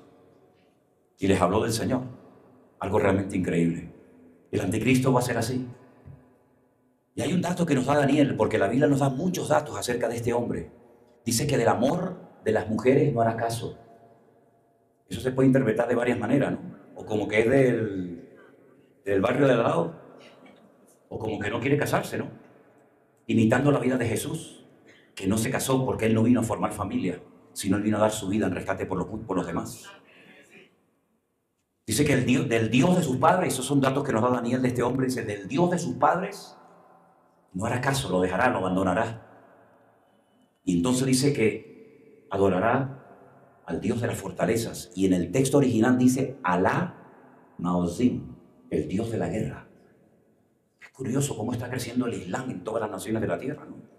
Y les habló del Señor. Algo realmente increíble. El anticristo va a ser así. Y hay un dato que nos da Daniel, porque la Biblia nos da muchos datos acerca de este hombre. Dice que del amor de las mujeres no hará caso. Eso se puede interpretar de varias maneras, ¿no? O como que es del barrio de al lado. O como que no quiere casarse, ¿no? Imitando la vida de Jesús, que no se casó porque él no vino a formar familia, sino él vino a dar su vida en rescate por los demás. Dice que del Dios de sus padres, esos son datos que nos da Daniel de este hombre, dice, del Dios de sus padres no hará caso, lo dejará, lo abandonará. Y entonces dice que adorará al Dios de las fortalezas. Y en el texto original dice Alá Maozim, el Dios de la guerra. Es curioso cómo está creciendo el Islam en todas las naciones de la tierra, ¿no?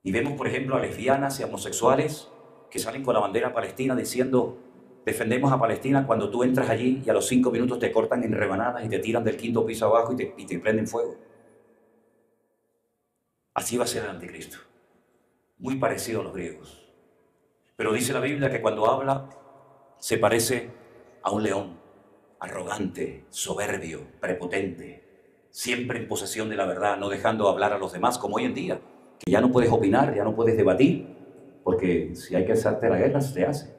Y vemos, por ejemplo, a lesbianas y a homosexuales que salen con la bandera palestina diciendo, defendemos a Palestina, cuando tú entras allí y a los 5 minutos te cortan en rebanadas y te tiran del 5.º piso abajo y te prenden fuego. Así va a ser el anticristo. Muy parecido a los griegos. Pero dice la Biblia que cuando habla se parece a un león, arrogante, soberbio, prepotente, siempre en posesión de la verdad, no dejando hablar a los demás como hoy en día. Que ya no puedes opinar, ya no puedes debatir, porque si hay que hacerte la guerra, se hace.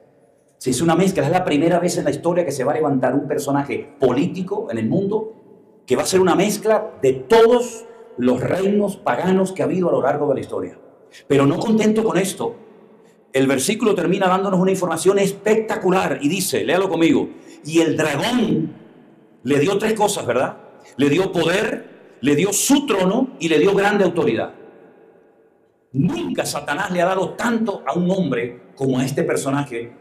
Si es una mezcla, es la primera vez en la historia que se va a levantar un personaje político en el mundo que va a ser una mezcla de todos los reinos paganos que ha habido a lo largo de la historia. Pero no contento con esto, el versículo termina dándonos una información espectacular y dice, léalo conmigo, y el dragón le dio 3 cosas, ¿verdad? Le dio poder, le dio su trono y le dio grande autoridad. Nunca Satanás le ha dado tanto a un hombre como a este personaje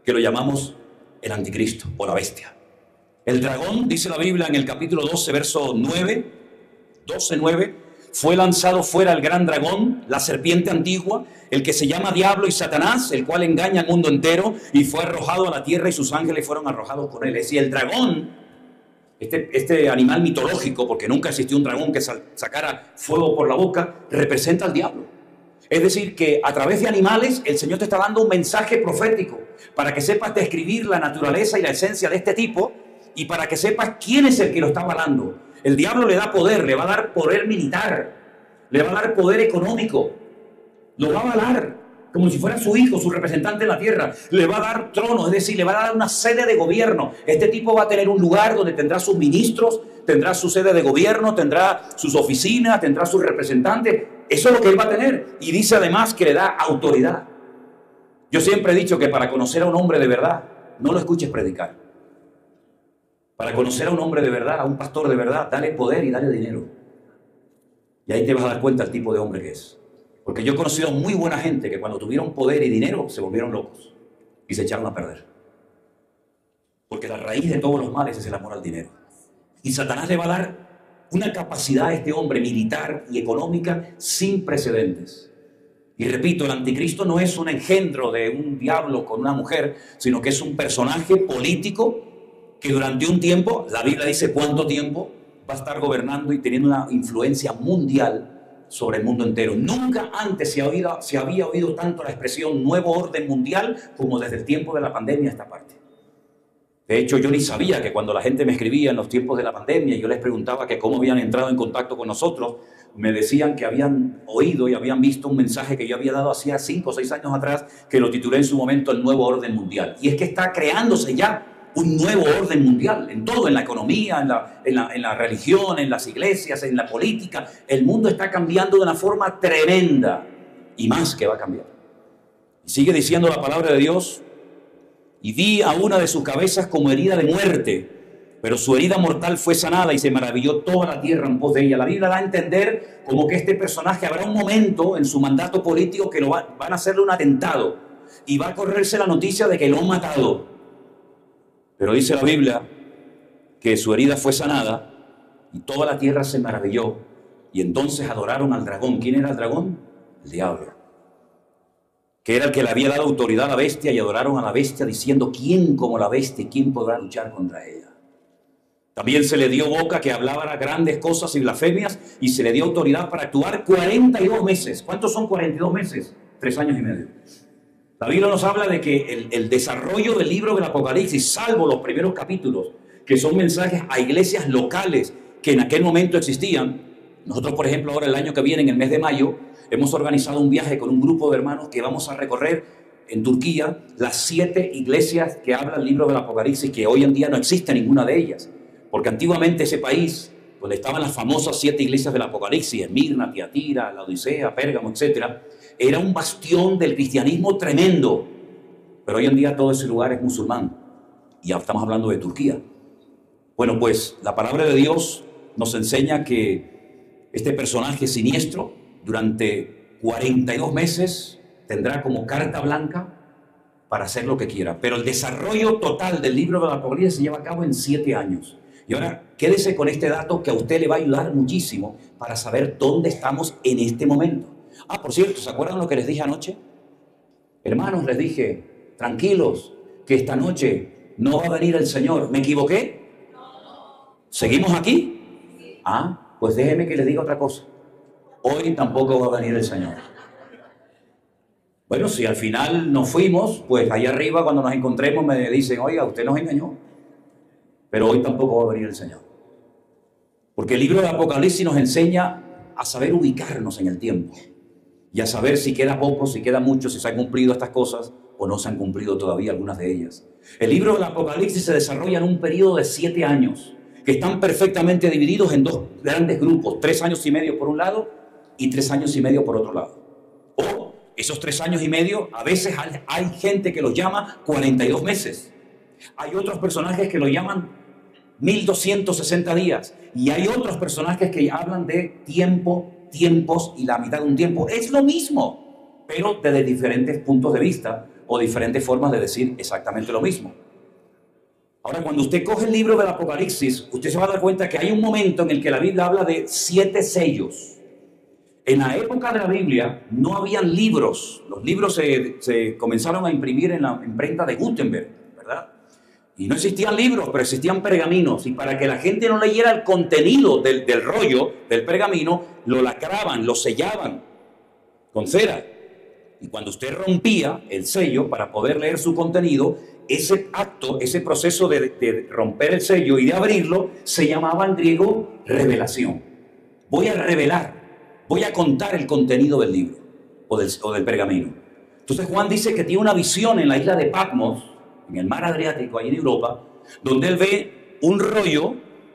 que lo llamamos el anticristo o la bestia. El dragón, dice la Biblia en el capítulo 12, verso 9, 12:9, fue lanzado fuera el gran dragón, la serpiente antigua, el que se llama Diablo y Satanás, el cual engaña al mundo entero, y fue arrojado a la tierra y sus ángeles fueron arrojados con él. Es decir, el dragón, este animal mitológico, porque nunca existió un dragón que sacara fuego por la boca, representa al diablo. Es decir, que a través de animales el Señor te está dando un mensaje profético para que sepas describir la naturaleza y la esencia de este tipo y para que sepas quién es el que lo está avalando. El diablo le da poder, le va a dar poder militar, le va a dar poder económico, lo va a avalar como si fuera su hijo, su representante en la tierra. Le va a dar trono, es decir, le va a dar una sede de gobierno. Este tipo va a tener un lugar donde tendrá sus ministros, tendrá su sede de gobierno, tendrá sus oficinas, tendrá sus representantes. Eso es lo que él va a tener. Y dice además que le da autoridad. Yo siempre he dicho que para conocer a un hombre de verdad, no lo escuches predicar. Para conocer a un hombre de verdad, a un pastor de verdad, dale poder y dale dinero. Y ahí te vas a dar cuenta del tipo de hombre que es. Porque yo he conocido muy buena gente que cuando tuvieron poder y dinero se volvieron locos y se echaron a perder. Porque la raíz de todos los males es el amor al dinero. Y Satanás le va a dar una capacidad a este hombre militar y económica sin precedentes. Y repito, el anticristo no es un engendro de un diablo con una mujer, sino que es un personaje político que durante un tiempo, la Biblia dice cuánto tiempo, va a estar gobernando y teniendo una influencia mundial sobre el mundo entero. Nunca antes se había oído tanto la expresión nuevo orden mundial como desde el tiempo de la pandemia a esta parte. De hecho, yo ni sabía que cuando la gente me escribía en los tiempos de la pandemia y yo les preguntaba que cómo habían entrado en contacto con nosotros, me decían que habían oído y habían visto un mensaje que yo había dado hacía 5 o 6 años atrás, que lo titulé en su momento el nuevo orden mundial. Y es que está creándose ya un nuevo orden mundial, en todo, en la economía, en la religión, en las iglesias, en la política. El mundo está cambiando de una forma tremenda y más que va a cambiar. Y sigue diciendo la palabra de Dios: y vi a una de sus cabezas como herida de muerte, pero su herida mortal fue sanada y se maravilló toda la tierra en pos de ella. La Biblia da a entender como que este personaje habrá un momento en su mandato político que van a hacerle un atentado y va a correrse la noticia de que lo han matado. Pero dice la Biblia que su herida fue sanada y toda la tierra se maravilló. Y entonces adoraron al dragón. ¿Quién era el dragón? El diablo, que era el que le había dado autoridad a la bestia, y adoraron a la bestia diciendo: ¿quién como la bestia? ¿Quién podrá luchar contra ella? También se le dio boca que hablara grandes cosas y blasfemias, y se le dio autoridad para actuar 42 meses. ¿Cuántos son 42 meses? 3 años y medio. La Biblia nos habla de que el desarrollo del libro del Apocalipsis, salvo los primeros capítulos, que son mensajes a iglesias locales que en aquel momento existían. Nosotros, por ejemplo, ahora el año que viene, en el mes de mayo, hemos organizado un viaje con un grupo de hermanos que vamos a recorrer en Turquía las 7 iglesias que habla el libro del Apocalipsis, que hoy en día no existe ninguna de ellas. Porque antiguamente ese país, donde estaban las famosas 7 iglesias del Apocalipsis, Esmirna, Tiatira, Laodicea, Pérgamo, etc., era un bastión del cristianismo tremendo. Pero hoy en día todo ese lugar es musulmán. Y ya estamos hablando de Turquía. Bueno, pues la palabra de Dios nos enseña que este personaje siniestro, durante 42 meses, tendrá como carta blanca para hacer lo que quiera. Pero el desarrollo total del libro del Apocalipsis se lleva a cabo en 7 años. Y ahora, quédese con este dato que a usted le va a ayudar muchísimo para saber dónde estamos en este momento. Ah, por cierto, ¿se acuerdan lo que les dije anoche? Hermanos, les dije, tranquilos, que esta noche no va a venir el Señor. ¿Me equivoqué? ¿Seguimos aquí? Ah, pues déjeme que les diga otra cosa. Hoy tampoco va a venir el Señor. Bueno, si al final nos fuimos, pues allá arriba cuando nos encontremos me dicen: oiga, usted nos engañó. Pero hoy tampoco va a venir el Señor. Porque el libro de Apocalipsis nos enseña a saber ubicarnos en el tiempo y a saber si queda poco, si queda mucho, si se han cumplido estas cosas o no se han cumplido todavía algunas de ellas. El libro del Apocalipsis se desarrolla en un periodo de 7 años, que están perfectamente divididos en 2 grandes grupos: 3 años y medio por un lado y 3 años y medio por otro lado. O esos 3 años y medio, a veces hay gente que los llama 42 meses. Hay otros personajes que lo llaman 1260 días. Y hay otros personajes que hablan de tiempos y la mitad de un tiempo. Es lo mismo, pero desde diferentes puntos de vista o diferentes formas de decir exactamente lo mismo. Ahora, cuando usted coge el libro del Apocalipsis, usted se va a dar cuenta que hay un momento en el que la Biblia habla de 7 sellos. En la época de la Biblia no habían libros. Los libros se comenzaron a imprimir en la imprenta de Gutenberg, ¿verdad? Y no existían libros, pero existían pergaminos. Y para que la gente no leyera el contenido del rollo, del pergamino, lo lacraban, lo sellaban con cera. Y cuando usted rompía el sello para poder leer su contenido, ese acto, ese proceso de romper el sello y de abrirlo, se llamaba en griego revelación. Voy a revelar. Voy a contar el contenido del libro o del pergamino. Entonces Juan dice que tiene una visión en la isla de Patmos, en el mar Adriático, ahí en Europa, donde él ve un rollo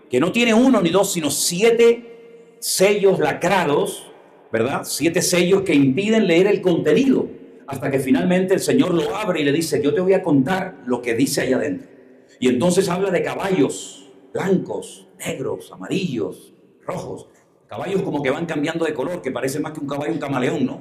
que no tiene 1 ni 2, sino 7 sellos lacrados, ¿verdad? 7 sellos que impiden leer el contenido, hasta que finalmente el Señor lo abre y le dice: yo te voy a contar lo que dice allá adentro. Y entonces habla de caballos blancos, negros, amarillos, rojos. Caballos como que van cambiando de color, que parece más que un caballo un camaleón, ¿no?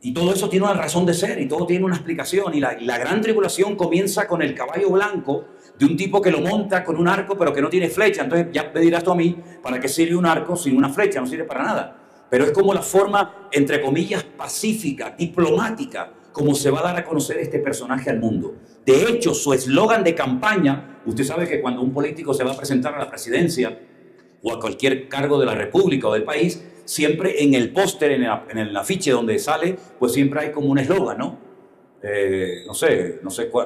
Y todo eso tiene una razón de ser y todo tiene una explicación. Y la gran tribulación comienza con el caballo blanco de un tipo que lo monta con un arco pero que no tiene flecha. Entonces ya me dirás tú a mí, ¿para qué sirve un arco sin una flecha? No sirve para nada. pero es como la forma, entre comillas, pacífica, diplomática, como se va a dar a conocer este personaje al mundo. De hecho, su eslogan de campaña, usted sabe que cuando un político se va a presentar a la presidencia o a cualquier cargo de la república o del país, siempre en el póster, en el afiche donde sale, pues siempre hay como un eslogan, ¿no? No sé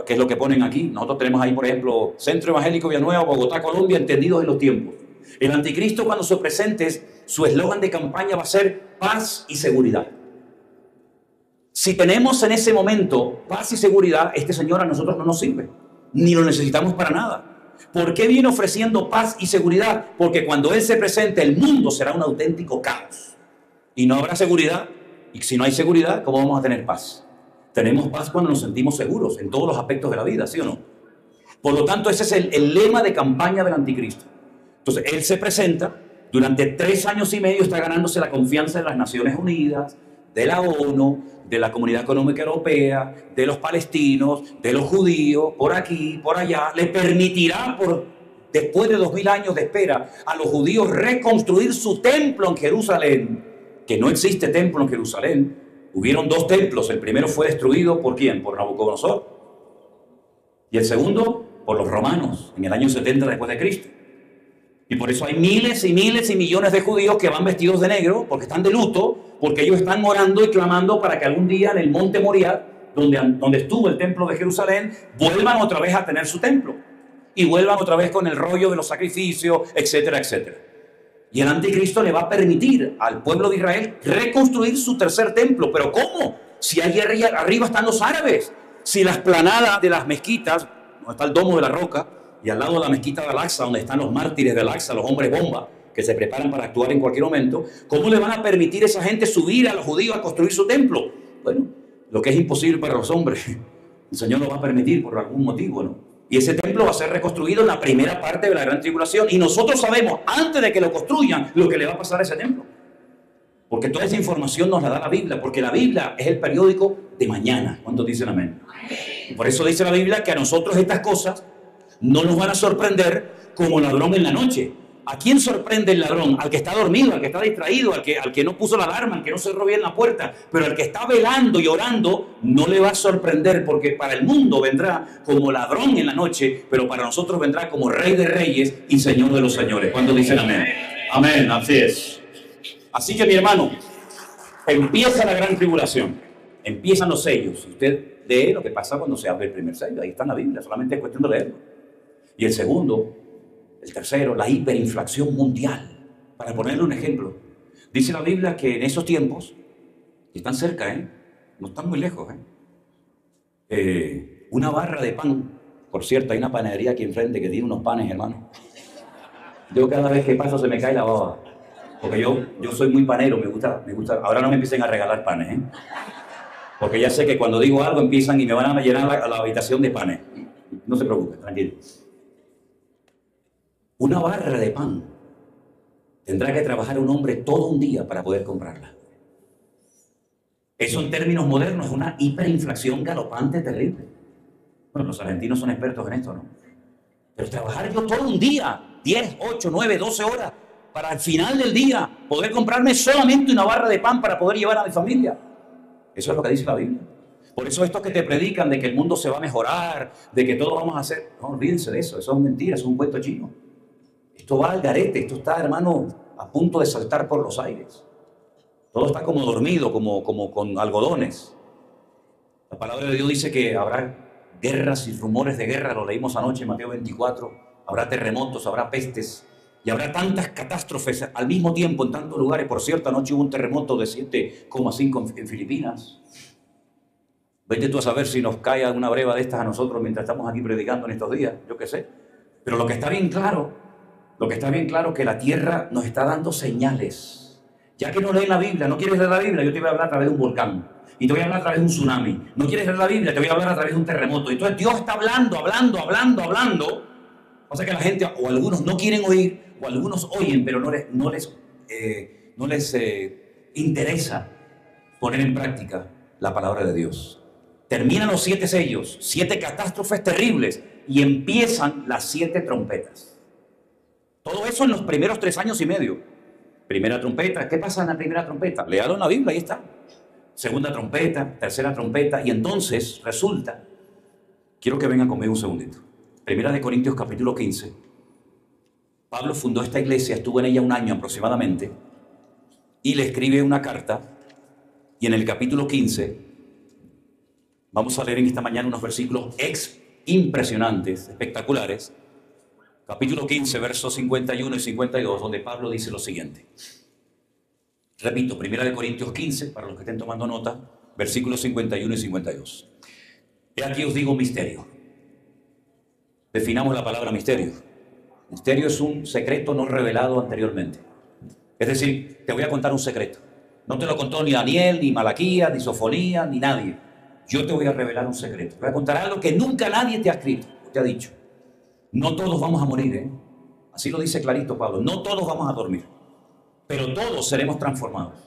qué es lo que ponen aquí. Nosotros tenemos ahí, por ejemplo, Centro Evangélico Villanueva, Bogotá, Colombia, entendidos en los tiempos. El anticristo, cuando se presente, su eslogan de campaña va a ser paz y seguridad. Si tenemos en ese momento paz y seguridad, este señor a nosotros no nos sirve, ni lo necesitamos para nada. ¿Por qué viene ofreciendo paz y seguridad? Porque cuando él se presente, el mundo será un auténtico caos y no habrá seguridad. Y si no hay seguridad, ¿cómo vamos a tener paz? Tenemos paz cuando nos sentimos seguros en todos los aspectos de la vida, ¿sí o no? Por lo tanto, ese es el lema de campaña del anticristo. Entonces, él se presenta, durante 3 años y medio está ganándose la confianza de las Naciones Unidas, de la ONU, de la Comunidad Económica Europea, de los palestinos, de los judíos, por aquí, por allá. Le permitirá, después de 2000 años de espera, a los judíos reconstruir su templo en Jerusalén, que no existe templo en Jerusalén. Hubieron 2 templos, el primero fue destruido ¿por quién? Por Nabucodonosor. Y el segundo, por los romanos, en el año 70 después de Cristo. Y por eso hay miles y miles y millones de judíos que van vestidos de negro, porque están de luto, porque ellos están orando y clamando para que algún día en el monte Moriah, donde estuvo el templo de Jerusalén, vuelvan otra vez a tener su templo. Y vuelvan otra vez con el rollo de los sacrificios, etcétera, etcétera. Y el anticristo le va a permitir al pueblo de Israel reconstruir su tercer templo. ¿Pero cómo? Si allí arriba están los árabes. Si la explanada de las mezquitas, donde está el domo de la roca, y al lado de la mezquita de Al-Aqsa, donde están los mártires de Al-Aqsa, los hombres bomba, que se preparan para actuar en cualquier momento, ¿cómo le van a permitir a esa gente subir a los judíos a construir su templo? Bueno, lo que es imposible para los hombres, el Señor lo va a permitir por algún motivo, ¿no? Y ese templo va a ser reconstruido en la primera parte de la gran tribulación. Y nosotros sabemos, antes de que lo construyan, lo que le va a pasar a ese templo. Porque toda esa información nos la da la Biblia, porque la Biblia es el periódico de mañana. ¿Cuántos dicen amén? Y por eso dice la Biblia que a nosotros estas cosas no nos van a sorprender como ladrón en la noche. ¿A quién sorprende el ladrón? Al que está dormido, al que está distraído, al que no puso la alarma, al que no cerró bien la puerta. Pero al que está velando y orando no le va a sorprender, porque para el mundo vendrá como ladrón en la noche, pero para nosotros vendrá como Rey de Reyes y Señor de los Señores. ¿Cuándo dicen amén? Amén, así es. Así que mi hermano, empieza la gran tribulación, empiezan los sellos. Usted lee lo que pasa cuando se abre el primer sello, ahí está en la Biblia, solamente es cuestión de leerlo. Y el segundo, el tercero, la hiperinflación mundial. Para ponerle un ejemplo, dice la Biblia que en esos tiempos, que están cerca, no están muy lejos, una barra de pan, por cierto, hay una panadería aquí enfrente que tiene unos panes, hermano. Yo cada vez que paso se me cae la baba, porque yo soy muy panero, me gusta. Ahora no me empiecen a regalar panes, porque ya sé que cuando digo algo empiezan y me van a llenar la habitación de panes. No se preocupe, tranquilo. Una barra de pan tendrá que trabajar un hombre todo un día para poder comprarla. Eso en términos modernos es una hiperinflación galopante terrible. Bueno, los argentinos son expertos en esto, ¿no? Pero trabajar yo todo un día, 10, 8, 9, 12 horas, para al final del día poder comprarme solamente una barra de pan para poder llevar a mi familia. Eso es lo que dice la Biblia. Por eso estos que te predican de que el mundo se va a mejorar, de que todo vamos a hacer, no olvídense de eso, eso es mentira, eso es un cuento chino. Esto va al garete, esto está, hermano, a punto de saltar por los aires. Todo está como dormido, como con algodones. La palabra de Dios dice que habrá guerras y rumores de guerra, lo leímos anoche en Mateo 24, habrá terremotos, habrá pestes, y habrá tantas catástrofes al mismo tiempo en tantos lugares. Por cierto, anoche hubo un terremoto de 7,5 en Filipinas. Vete tú a saber si nos cae alguna breva de estas a nosotros mientras estamos aquí predicando en estos días, yo qué sé. Pero lo que está bien claro es que la tierra nos está dando señales. Ya que no leen la Biblia, no quieres leer la Biblia, yo te voy a hablar a través de un volcán. Y te voy a hablar a través de un tsunami. No quieres leer la Biblia, te voy a hablar a través de un terremoto. Entonces Dios está hablando. O sea que la gente, o algunos no quieren oír, o algunos oyen, pero no les interesa poner en práctica la palabra de Dios. Terminan los 7 sellos, 7 catástrofes terribles, y empiezan las 7 trompetas. Todo eso en los primeros 3 años y medio. Primera trompeta. ¿Qué pasa en la primera trompeta? Léalo en la Biblia, ahí está. Segunda trompeta, tercera trompeta. Y entonces resulta, quiero que vengan conmigo un segundito. Primera de Corintios capítulo 15. Pablo fundó esta iglesia, estuvo en ella un año aproximadamente, y le escribe una carta, y en el capítulo 15, vamos a leer en esta mañana unos versículos impresionantes, espectaculares. Capítulo 15, versos 51 y 52, donde Pablo dice lo siguiente. Repito, Primera de Corintios 15, para los que estén tomando nota, versículos 51 y 52. He aquí os digo misterio. Definamos la palabra misterio. Misterio es un secreto no revelado anteriormente. Es decir, te voy a contar un secreto. No te lo contó ni Daniel, ni Malaquías, ni Sofonía, ni nadie. Yo te voy a revelar un secreto. Te voy a contar algo que nunca nadie te ha escrito, te ha dicho. No todos vamos a morir, ¿eh? Así lo dice clarito Pablo. No todos vamos a dormir, pero todos seremos transformados.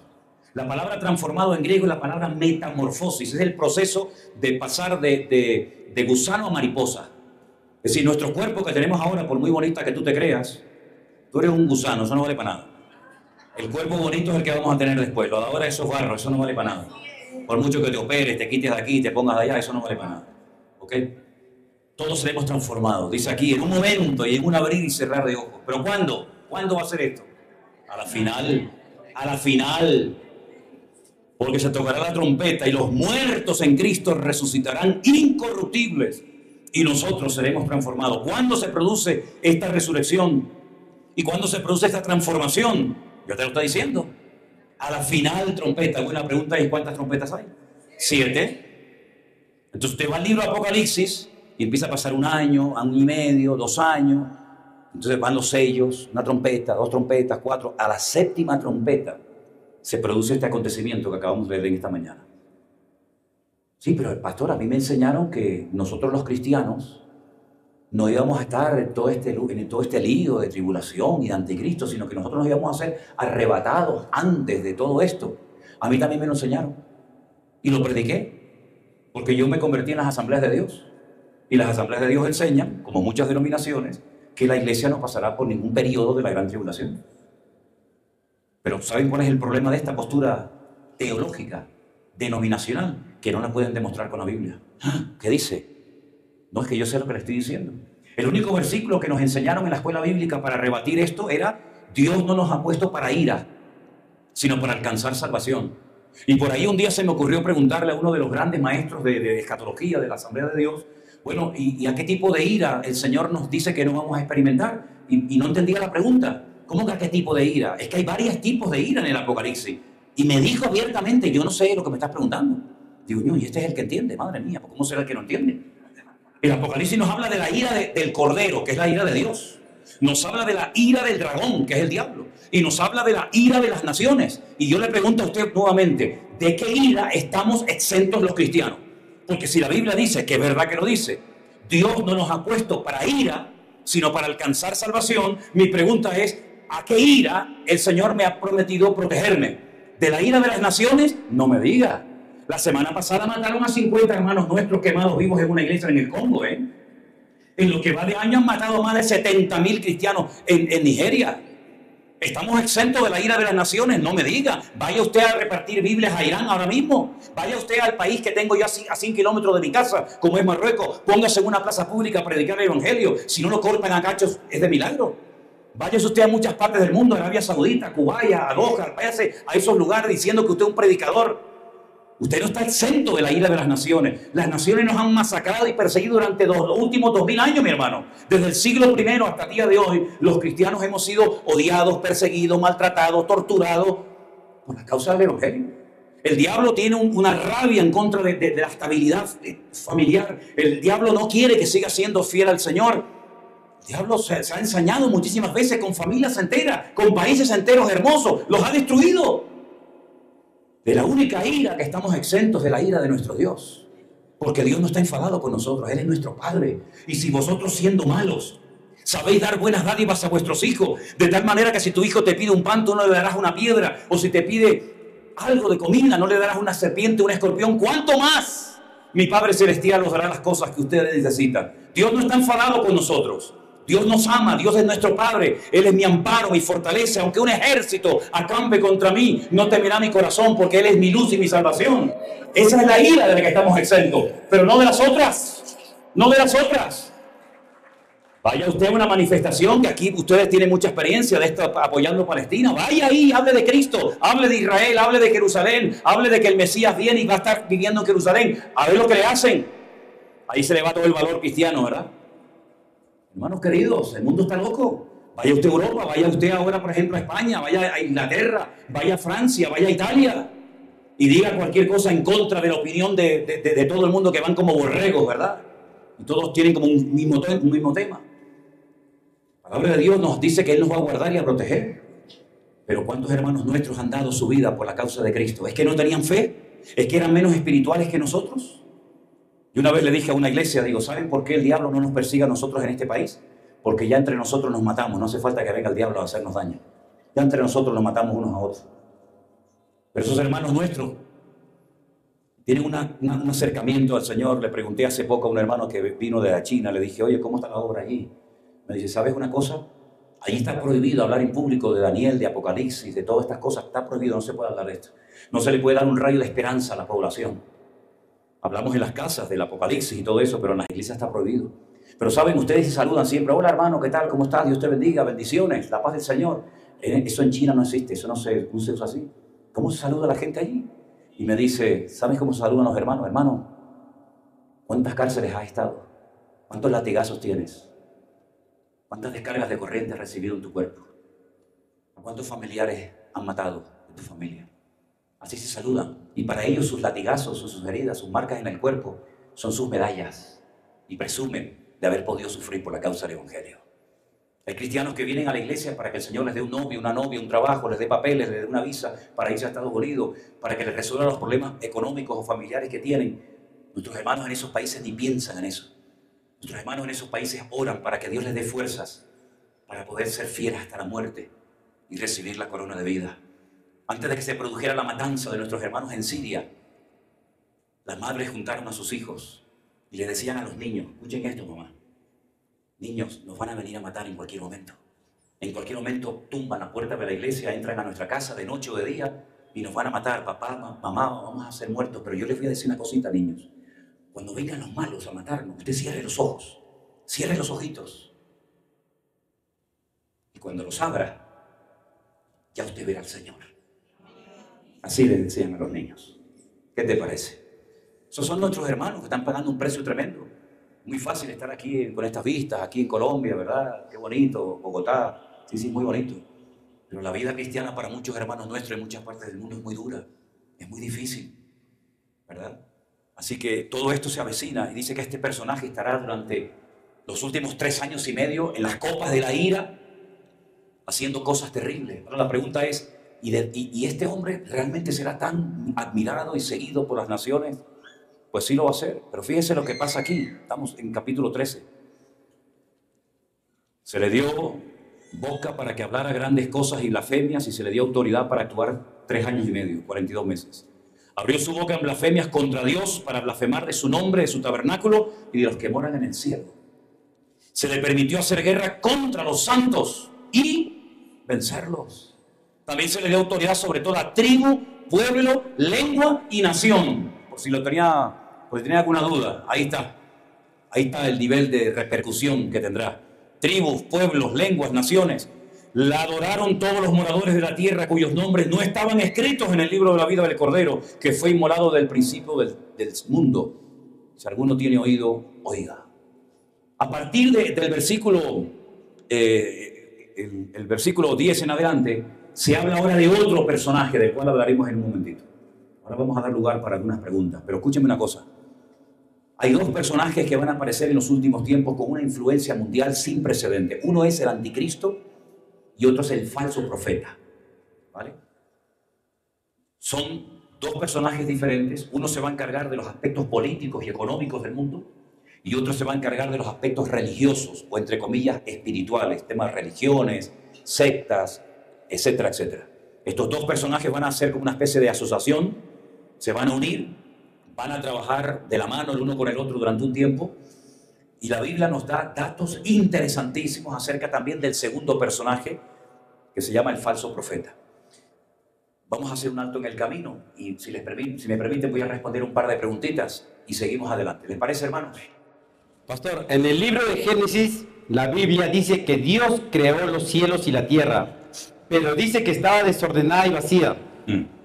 La palabra transformado en griego es la palabra metamorfosis. Es el proceso de pasar de gusano a mariposa. Es decir, nuestro cuerpo que tenemos ahora, por muy bonita que tú te creas, tú eres un gusano, eso no vale para nada. El cuerpo bonito es el que vamos a tener después. Lo de ahora eso es barro, eso no vale para nada. Por mucho que te operes, te quites de aquí, te pongas de allá, eso no vale para nada. ¿Ok? Todos seremos transformados. Dice aquí, en un momento y en un abrir y cerrar de ojos. ¿Pero cuándo? ¿Cuándo va a ser esto? A la final. A la final. Porque se tocará la trompeta y los muertos en Cristo resucitarán incorruptibles y nosotros seremos transformados. ¿Cuándo se produce esta resurrección? ¿Y cuándo se produce esta transformación? Yo te lo estoy diciendo. A la final trompeta. Buena pregunta, ¿y cuántas trompetas hay? 7. Entonces usted va al libro de Apocalipsis y empieza a pasar un año y medio, 2 años. Entonces van los sellos, una trompeta, 2 trompetas, 4. A la 7ª trompeta se produce este acontecimiento que acabamos de ver en esta mañana. Sí, pero el pastor, a mí me enseñaron que nosotros los cristianos no íbamos a estar en todo este lío de tribulación y de anticristo, sino que nosotros nos íbamos a ser arrebatados antes de todo esto. A mí también me lo enseñaron y lo prediqué, porque yo me convertí en las asambleas de Dios. Y las asambleas de Dios enseñan, como muchas denominaciones, que la iglesia no pasará por ningún periodo de la gran tribulación. Pero ¿saben cuál es el problema de esta postura teológica, denominacional? Que no la pueden demostrar con la Biblia. ¿Qué dice? No, es que yo sé lo que le estoy diciendo. El único versículo que nos enseñaron en la escuela bíblica para rebatir esto era: Dios no nos ha puesto para ira, sino para alcanzar salvación. Y por ahí un día se me ocurrió preguntarle a uno de los grandes maestros de escatología de la Asamblea de Dios, bueno, ¿y a qué tipo de ira el Señor nos dice que no vamos a experimentar? Y no entendía la pregunta. ¿Cómo que a qué tipo de ira? Es que hay varios tipos de ira en el Apocalipsis. Y me dijo abiertamente: yo no sé lo que me estás preguntando. Digo, no, y este es el que entiende, madre mía, ¿cómo será el que no entiende? El Apocalipsis nos habla de la ira del Cordero, que es la ira de Dios. Nos habla de la ira del dragón, que es el diablo. Y nos habla de la ira de las naciones. Y yo le pregunto a usted nuevamente, ¿de qué ira estamos exentos los cristianos? Porque si la Biblia dice, que es verdad que lo dice, Dios no nos ha puesto para ira, sino para alcanzar salvación, mi pregunta es, ¿a qué ira el Señor me ha prometido protegerme? ¿De la ira de las naciones? No me diga. La semana pasada mataron a 50 hermanos nuestros quemados vivos en una iglesia en el Congo, ¿eh? En lo que va de año han matado a más de 70.000 cristianos en Nigeria. ¿Estamos exentos de la ira de las naciones? No me diga. Vaya usted a repartir Biblias a Irán ahora mismo. Vaya usted al país que tengo yo a 100 kilómetros de mi casa, como es Marruecos. Póngase en una plaza pública a predicar el evangelio. Si no lo cortan a cachos, es de milagro. Váyase usted a muchas partes del mundo, Arabia Saudita, Kuwait, a Doha, váyase a esos lugares diciendo que usted es un predicador. Usted no está exento de la ira de las naciones. Las naciones nos han masacrado y perseguido durante los últimos 2000 años, mi hermano. Desde el siglo I hasta el día de hoy, los cristianos hemos sido odiados, perseguidos, maltratados, torturados por la causa del evangelio. El diablo tiene una rabia en contra de la estabilidad familiar. El diablo no quiere que siga siendo fiel al Señor. El diablo se ha ensañado muchísimas veces con familias enteras, con países enteros hermosos. Los ha destruido. De la única ira que estamos exentos de la ira de nuestro Dios. Porque Dios no está enfadado con nosotros. Él es nuestro Padre. Y si vosotros, siendo malos, sabéis dar buenas dádivas a vuestros hijos, de tal manera que si tu hijo te pide un pan, tú no le darás una piedra, o si te pide algo de comida, no le darás una serpiente, un escorpión, ¿cuánto más mi Padre Celestial os dará las cosas que ustedes necesitan? Dios no está enfadado con nosotros. Dios nos ama, Dios es nuestro Padre, Él es mi amparo, mi fortaleza. Aunque un ejército acampe contra mí, no temerá mi corazón, porque Él es mi luz y mi salvación. Esa es la ira de la que estamos exentos, pero no de las otras, no de las otras. Vaya usted a una manifestación, que aquí ustedes tienen mucha experiencia de esto, apoyando a Palestina. Vaya ahí, hable de Cristo, hable de Israel, hable de Jerusalén, hable de que el Mesías viene y va a estar viviendo en Jerusalén. A ver lo que le hacen. Ahí se le va todo el valor cristiano, ¿verdad? Hermanos queridos, el mundo está loco. Vaya usted a Europa, vaya usted ahora, por ejemplo, a España, vaya a Inglaterra, vaya a Francia, vaya a Italia. Y diga cualquier cosa en contra de la opinión de todo el mundo, que van como borregos, ¿verdad? Y todos tienen como un mismo tema. La palabra de Dios nos dice que Él nos va a guardar y a proteger. Pero ¿cuántos hermanos nuestros han dado su vida por la causa de Cristo? ¿Es que no tenían fe? ¿Es que eran menos espirituales que nosotros? Y una vez le dije a una iglesia, digo, ¿saben por qué el diablo no nos persigue a nosotros en este país? Porque ya entre nosotros nos matamos, no hace falta que venga el diablo a hacernos daño. Ya entre nosotros nos matamos unos a otros. Pero esos hermanos nuestros tienen un acercamiento al Señor. Le pregunté hace poco a un hermano que vino de la China, le dije, oye, ¿cómo está la obra allí? Me dice, ¿sabes una cosa? Allí está prohibido hablar en público de Daniel, de Apocalipsis, de todas estas cosas. Está prohibido, no se puede hablar de esto. No se le puede dar un rayo de esperanza a la población. Hablamos en las casas del Apocalipsis y todo eso, pero en las iglesias está prohibido. Pero saben, ustedes se saludan siempre. Hola hermano, ¿qué tal? ¿Cómo estás? Dios te bendiga, bendiciones, la paz del Señor. Eso en China no existe, eso no se usa así. ¿Cómo se saluda a la gente allí? Y me dice, ¿sabes cómo se saludan los hermanos? Hermano, ¿cuántas cárceles has estado? ¿Cuántos latigazos tienes? ¿Cuántas descargas de corriente has recibido en tu cuerpo? ¿A cuántos familiares han matado de tu familia? Así se saludan. Y para ellos sus latigazos, sus heridas, sus marcas en el cuerpo son sus medallas. Y presumen de haber podido sufrir por la causa del Evangelio. Hay cristianos que vienen a la iglesia para que el Señor les dé un novio, una novia, un trabajo, les dé papeles, les dé una visa para irse a Estados Unidos, para que les resuelva los problemas económicos o familiares que tienen. Nuestros hermanos en esos países ni piensan en eso. Nuestros hermanos en esos países oran para que Dios les dé fuerzas para poder ser fieles hasta la muerte y recibir la corona de vida. Antes de que se produjera la matanza de nuestros hermanos en Siria, las madres juntaron a sus hijos y le decían a los niños, escuchen esto, mamá, niños, nos van a venir a matar en cualquier momento. En cualquier momento tumban la puerta de la iglesia, entran a nuestra casa de noche o de día y nos van a matar. Papá, mamá, vamos a ser muertos. Pero yo les voy a decir una cosita, niños. Cuando vengan los malos a matarnos, usted cierre los ojos, cierre los ojitos. Y cuando los abra, ya usted verá al Señor. Así les decían a los niños. ¿Qué te parece? Esos son nuestros hermanos que están pagando un precio tremendo. Muy fácil estar aquí con estas vistas, aquí en Colombia, ¿verdad? Qué bonito, Bogotá. Sí, muy bonito. Pero la vida cristiana para muchos hermanos nuestros en muchas partes del mundo es muy dura, es muy difícil, ¿verdad? Así que todo esto se avecina y dice que este personaje estará durante los últimos 3 años y medio en las copas de la ira, haciendo cosas terribles. Ahora la pregunta es, ¿y este hombre realmente será tan admirado y seguido por las naciones? Pues sí lo va a hacer, pero fíjense lo que pasa aquí. Estamos en capítulo 13. Se le dio boca para que hablara grandes cosas y blasfemias y se le dio autoridad para actuar 3 años y medio, 42 meses. Abrió su boca en blasfemias contra Dios para blasfemar de su nombre, de su tabernáculo y de los que moran en el cielo. Se le permitió hacer guerra contra los santos y vencerlos. También se le dio autoridad sobre toda tribu, pueblo, lengua y nación. Por si tenía alguna duda, ahí está. Ahí está el nivel de repercusión que tendrá. Tribus, pueblos, lenguas, naciones. La adoraron todos los moradores de la tierra cuyos nombres no estaban escritos en el libro de la vida del Cordero, que fue inmolado del principio del mundo. Si alguno tiene oído, oiga. A partir del versículo, el versículo 10 en adelante, se habla ahora de otro personaje del cual hablaremos en un momentito. Ahora vamos a dar lugar para algunas preguntas, pero escúchenme una cosa. Hay 2 personajes que van a aparecer en los últimos tiempos con una influencia mundial sin precedente. Uno es el anticristo y otro es el falso profeta. ¿Vale? Son 2 personajes diferentes. Uno se va a encargar de los aspectos políticos y económicos del mundo y otro se va a encargar de los aspectos religiosos o, entre comillas, espirituales, temas de religiones, sectas, etcétera, etcétera. Estos 2 personajes van a ser como una especie de asociación, se van a unir, van a trabajar de la mano el uno con el otro durante un tiempo Y la Biblia nos da datos interesantísimos acerca también del segundo personaje, que se llama el falso profeta. Vamos a hacer un alto en el camino y si me permiten voy a responder un par de preguntitas y seguimos adelante. ¿Les parece, hermanos? Pastor, en el libro de Génesis, la Biblia dice que Dios creó los cielos y la tierra, pero dice que estaba desordenada y vacía.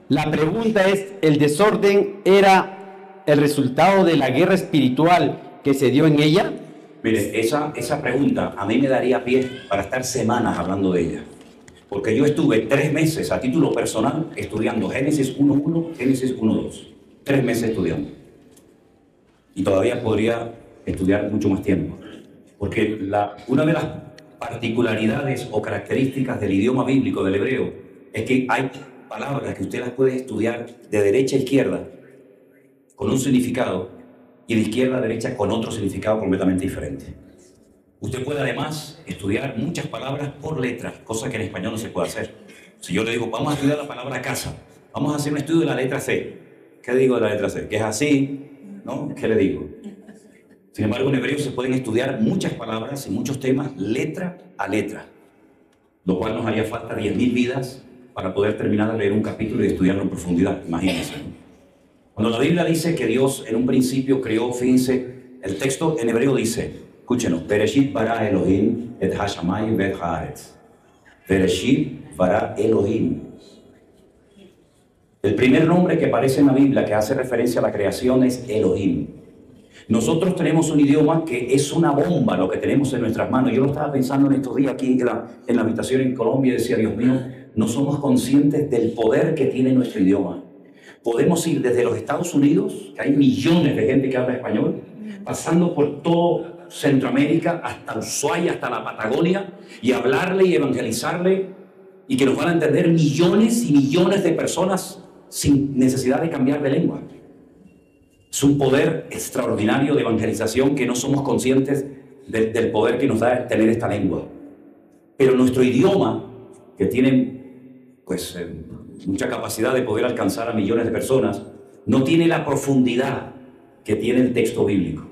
La pregunta es, ¿el desorden era el resultado de la guerra espiritual que se dio en ella? Mire, esa pregunta a mí me daría pie para estar semanas hablando de ella. Porque yo estuve 3 meses a título personal estudiando Génesis 1.1, Génesis 1.2. 3 meses estudiando. Y todavía podría estudiar mucho más tiempo. Porque una de las particularidades o características del idioma bíblico del hebreo es que hay palabras que usted las puede estudiar de derecha a izquierda con un significado y de izquierda a derecha con otro significado completamente diferente. Usted puede además estudiar muchas palabras por letra, cosa que en español no se puede hacer. Si yo le digo, vamos a estudiar la palabra casa, vamos a hacer un estudio de la letra C. ¿Qué digo de la letra C? Que es así, ¿no? ¿Qué le digo? Sin embargo, en hebreo se pueden estudiar muchas palabras y muchos temas letra a letra, lo cual nos haría falta 10.000 vidas para poder terminar de leer un capítulo y estudiarlo en profundidad, imagínense. Cuando la Biblia dice que Dios en un principio creó, fíjense, el texto en hebreo dice, escúchenos, Bereshit bara Elohim et hashamayim ve'et haaretz. Bereshit bara Elohim. El primer nombre que aparece en la Biblia que hace referencia a la creación es Elohim. Nosotros tenemos un idioma que es una bomba lo que tenemos en nuestras manos. Yo lo estaba pensando en estos días aquí en la habitación en Colombia y decía, Dios mío, no somos conscientes del poder que tiene nuestro idioma. Podemos ir desde los Estados Unidos, que hay millones de gente que habla español, pasando por todo Centroamérica, hasta Ushuaia, hasta la Patagonia, y hablarle y evangelizarle, y que nos van a entender millones y millones de personas sin necesidad de cambiar de lengua. Es un poder extraordinario de evangelización que no somos conscientes del poder que nos da tener esta lengua. Pero nuestro idioma, que tiene pues, mucha capacidad de poder alcanzar a millones de personas, no tiene la profundidad que tiene el texto bíblico.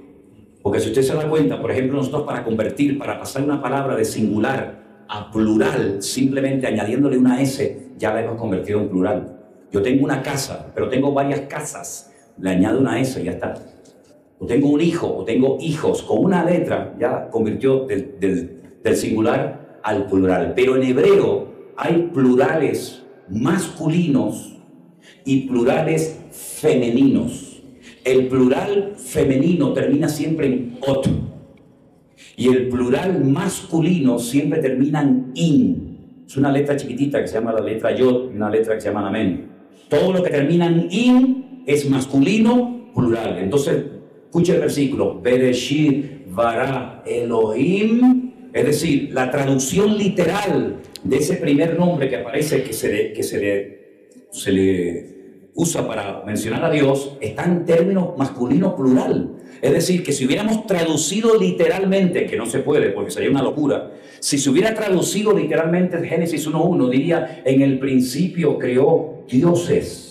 Porque si usted se da cuenta, por ejemplo, nosotros para pasar una palabra de singular a plural, simplemente añadiéndole una S, ya la hemos convertido en plural. Yo tengo una casa, pero tengo varias casas. Le añado una S y ya está. O tengo un hijo, o tengo hijos, con una letra ya convirtió del singular al plural. Pero en hebreo hay plurales masculinos y plurales femeninos. El plural femenino termina siempre en ot. Y el plural masculino siempre termina en in. Es una letra chiquitita que se llama la letra yod y una letra que se llama amén. Todo lo que termina en in es masculino plural. Entonces, escuche el versículo. Bereshit bara Elohim. Es decir, la traducción literal de ese primer nombre que aparece, que se le usa para mencionar a Dios, está en términos masculino plural. Es decir, que si hubiéramos traducido literalmente, que no se puede porque sería una locura, si se hubiera traducido literalmente Génesis 1.1, diría, en el principio creó dioses.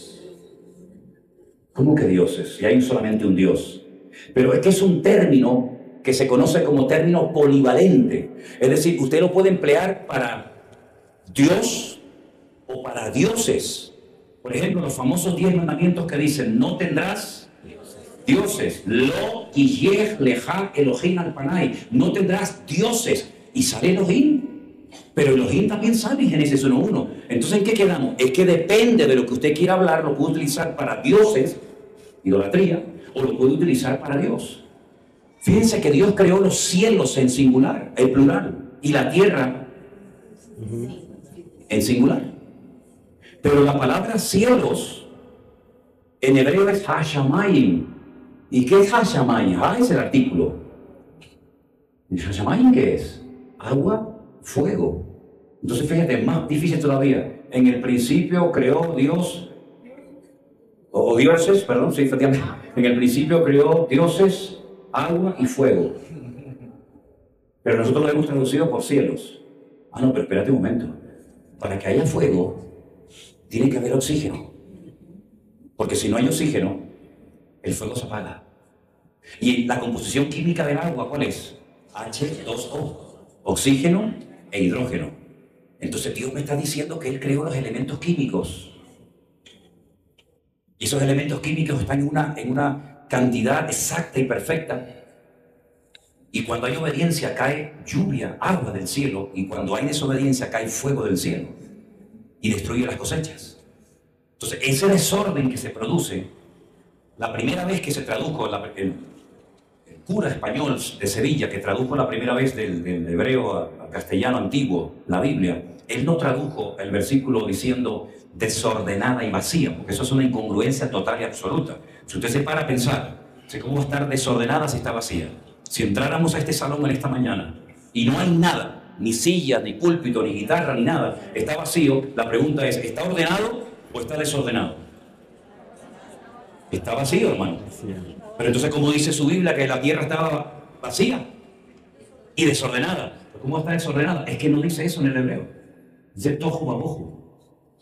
¿Cómo que dioses? Si hay solamente un Dios. Pero es que es un término que se conoce como término polivalente. Es decir, usted lo puede emplear para Dios o para dioses. Por ejemplo, los famosos 10 mandamientos que dicen, no tendrás dioses. Lo y yeh leja Elohim al panay. No tendrás dioses. Y sale Elohim. Pero Elohim también sale en Génesis 1.1. Entonces, ¿en qué quedamos? Es que depende de lo que usted quiera hablar, lo puede utilizar para dioses, idolatría, o lo puede utilizar para Dios. Fíjense que Dios creó los cielos en singular, en plural, y la tierra en singular. Pero la palabra cielos en hebreo es hashamayim. ¿Y qué es hashamayim? Ha es el artículo. ¿Y hashamayim qué es? Agua, fuego. Entonces fíjate, más difícil todavía. En el principio creó Dios, o dioses, perdón, sí, efectivamente. En el principio creó dioses, agua y fuego. Pero nosotros lo hemos traducido por cielos. Ah, no, pero espérate un momento. Para que haya fuego, tiene que haber oxígeno. Porque si no hay oxígeno, el fuego se apaga. Y la composición química del agua, ¿cuál es? H2O, oxígeno e hidrógeno. Entonces Dios me está diciendo que Él creó los elementos químicos. Y esos elementos químicos están en una cantidad exacta y perfecta. Y cuando hay obediencia cae lluvia, agua del cielo. Y cuando hay desobediencia cae fuego del cielo. Y destruye las cosechas. Entonces ese desorden que se produce, la primera vez que se tradujo el cura español de Sevilla, que tradujo la primera vez del hebreo al castellano antiguo, la Biblia, él no tradujo el versículo diciendo desordenada y vacía, porque eso es una incongruencia total y absoluta. Si usted se para a pensar, ¿cómo va a estar desordenada si está vacía? Si entráramos a este salón en esta mañana y no hay nada, ni sillas, ni púlpito, ni guitarra, ni nada, está vacío, la pregunta es, ¿está ordenado o está desordenado? Está vacío, hermano. Pero entonces, ¿cómo dice su Biblia que la tierra estaba vacía y desordenada? ¿Cómo está desordenada? Es que no dice eso en el hebreo. Dice tohu babohu.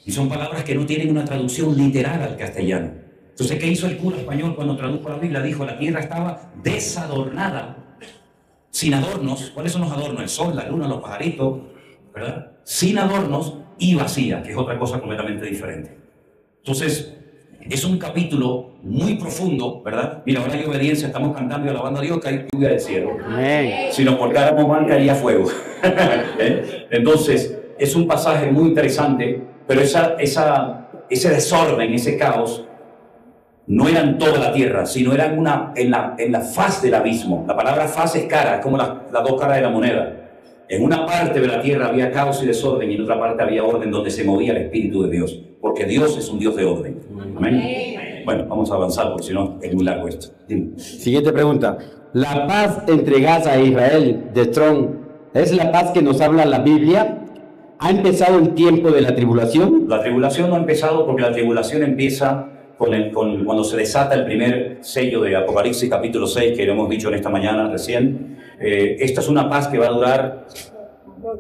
Y son palabras que no tienen una traducción literal al castellano. Entonces, ¿qué hizo el cura español cuando tradujo la Biblia? Dijo, la tierra estaba desadornada, sin adornos. ¿Cuáles son los adornos? El sol, la luna, los pajaritos, ¿verdad? Sin adornos y vacía, que es otra cosa completamente diferente. Entonces, es un capítulo muy profundo, ¿verdad? Mira, ahora hay obediencia, estamos cantando y alabando a Dios, que hay lluvia del cielo. Amén. Si nos portáramos mal, caería fuego. Entonces, es un pasaje muy interesante, pero ese desorden, ese caos, no eran toda la tierra, sino eran en la faz del abismo. La palabra faz es cara, es como las dos caras de la moneda. En una parte de la tierra había caos y desorden, y en otra parte había orden donde se movía el Espíritu de Dios, porque Dios es un Dios de orden. Amén. Bueno, vamos a avanzar, porque si no es muy largo esto. Dime. Siguiente pregunta. ¿La paz entre Gaza e Israel de Strong es la paz que nos habla la Biblia? ¿Ha empezado el tiempo de la tribulación? La tribulación no ha empezado porque la tribulación empieza cuando se desata el primer sello de Apocalipsis capítulo 6, que lo hemos dicho en esta mañana recién. Esta es una paz que va a durar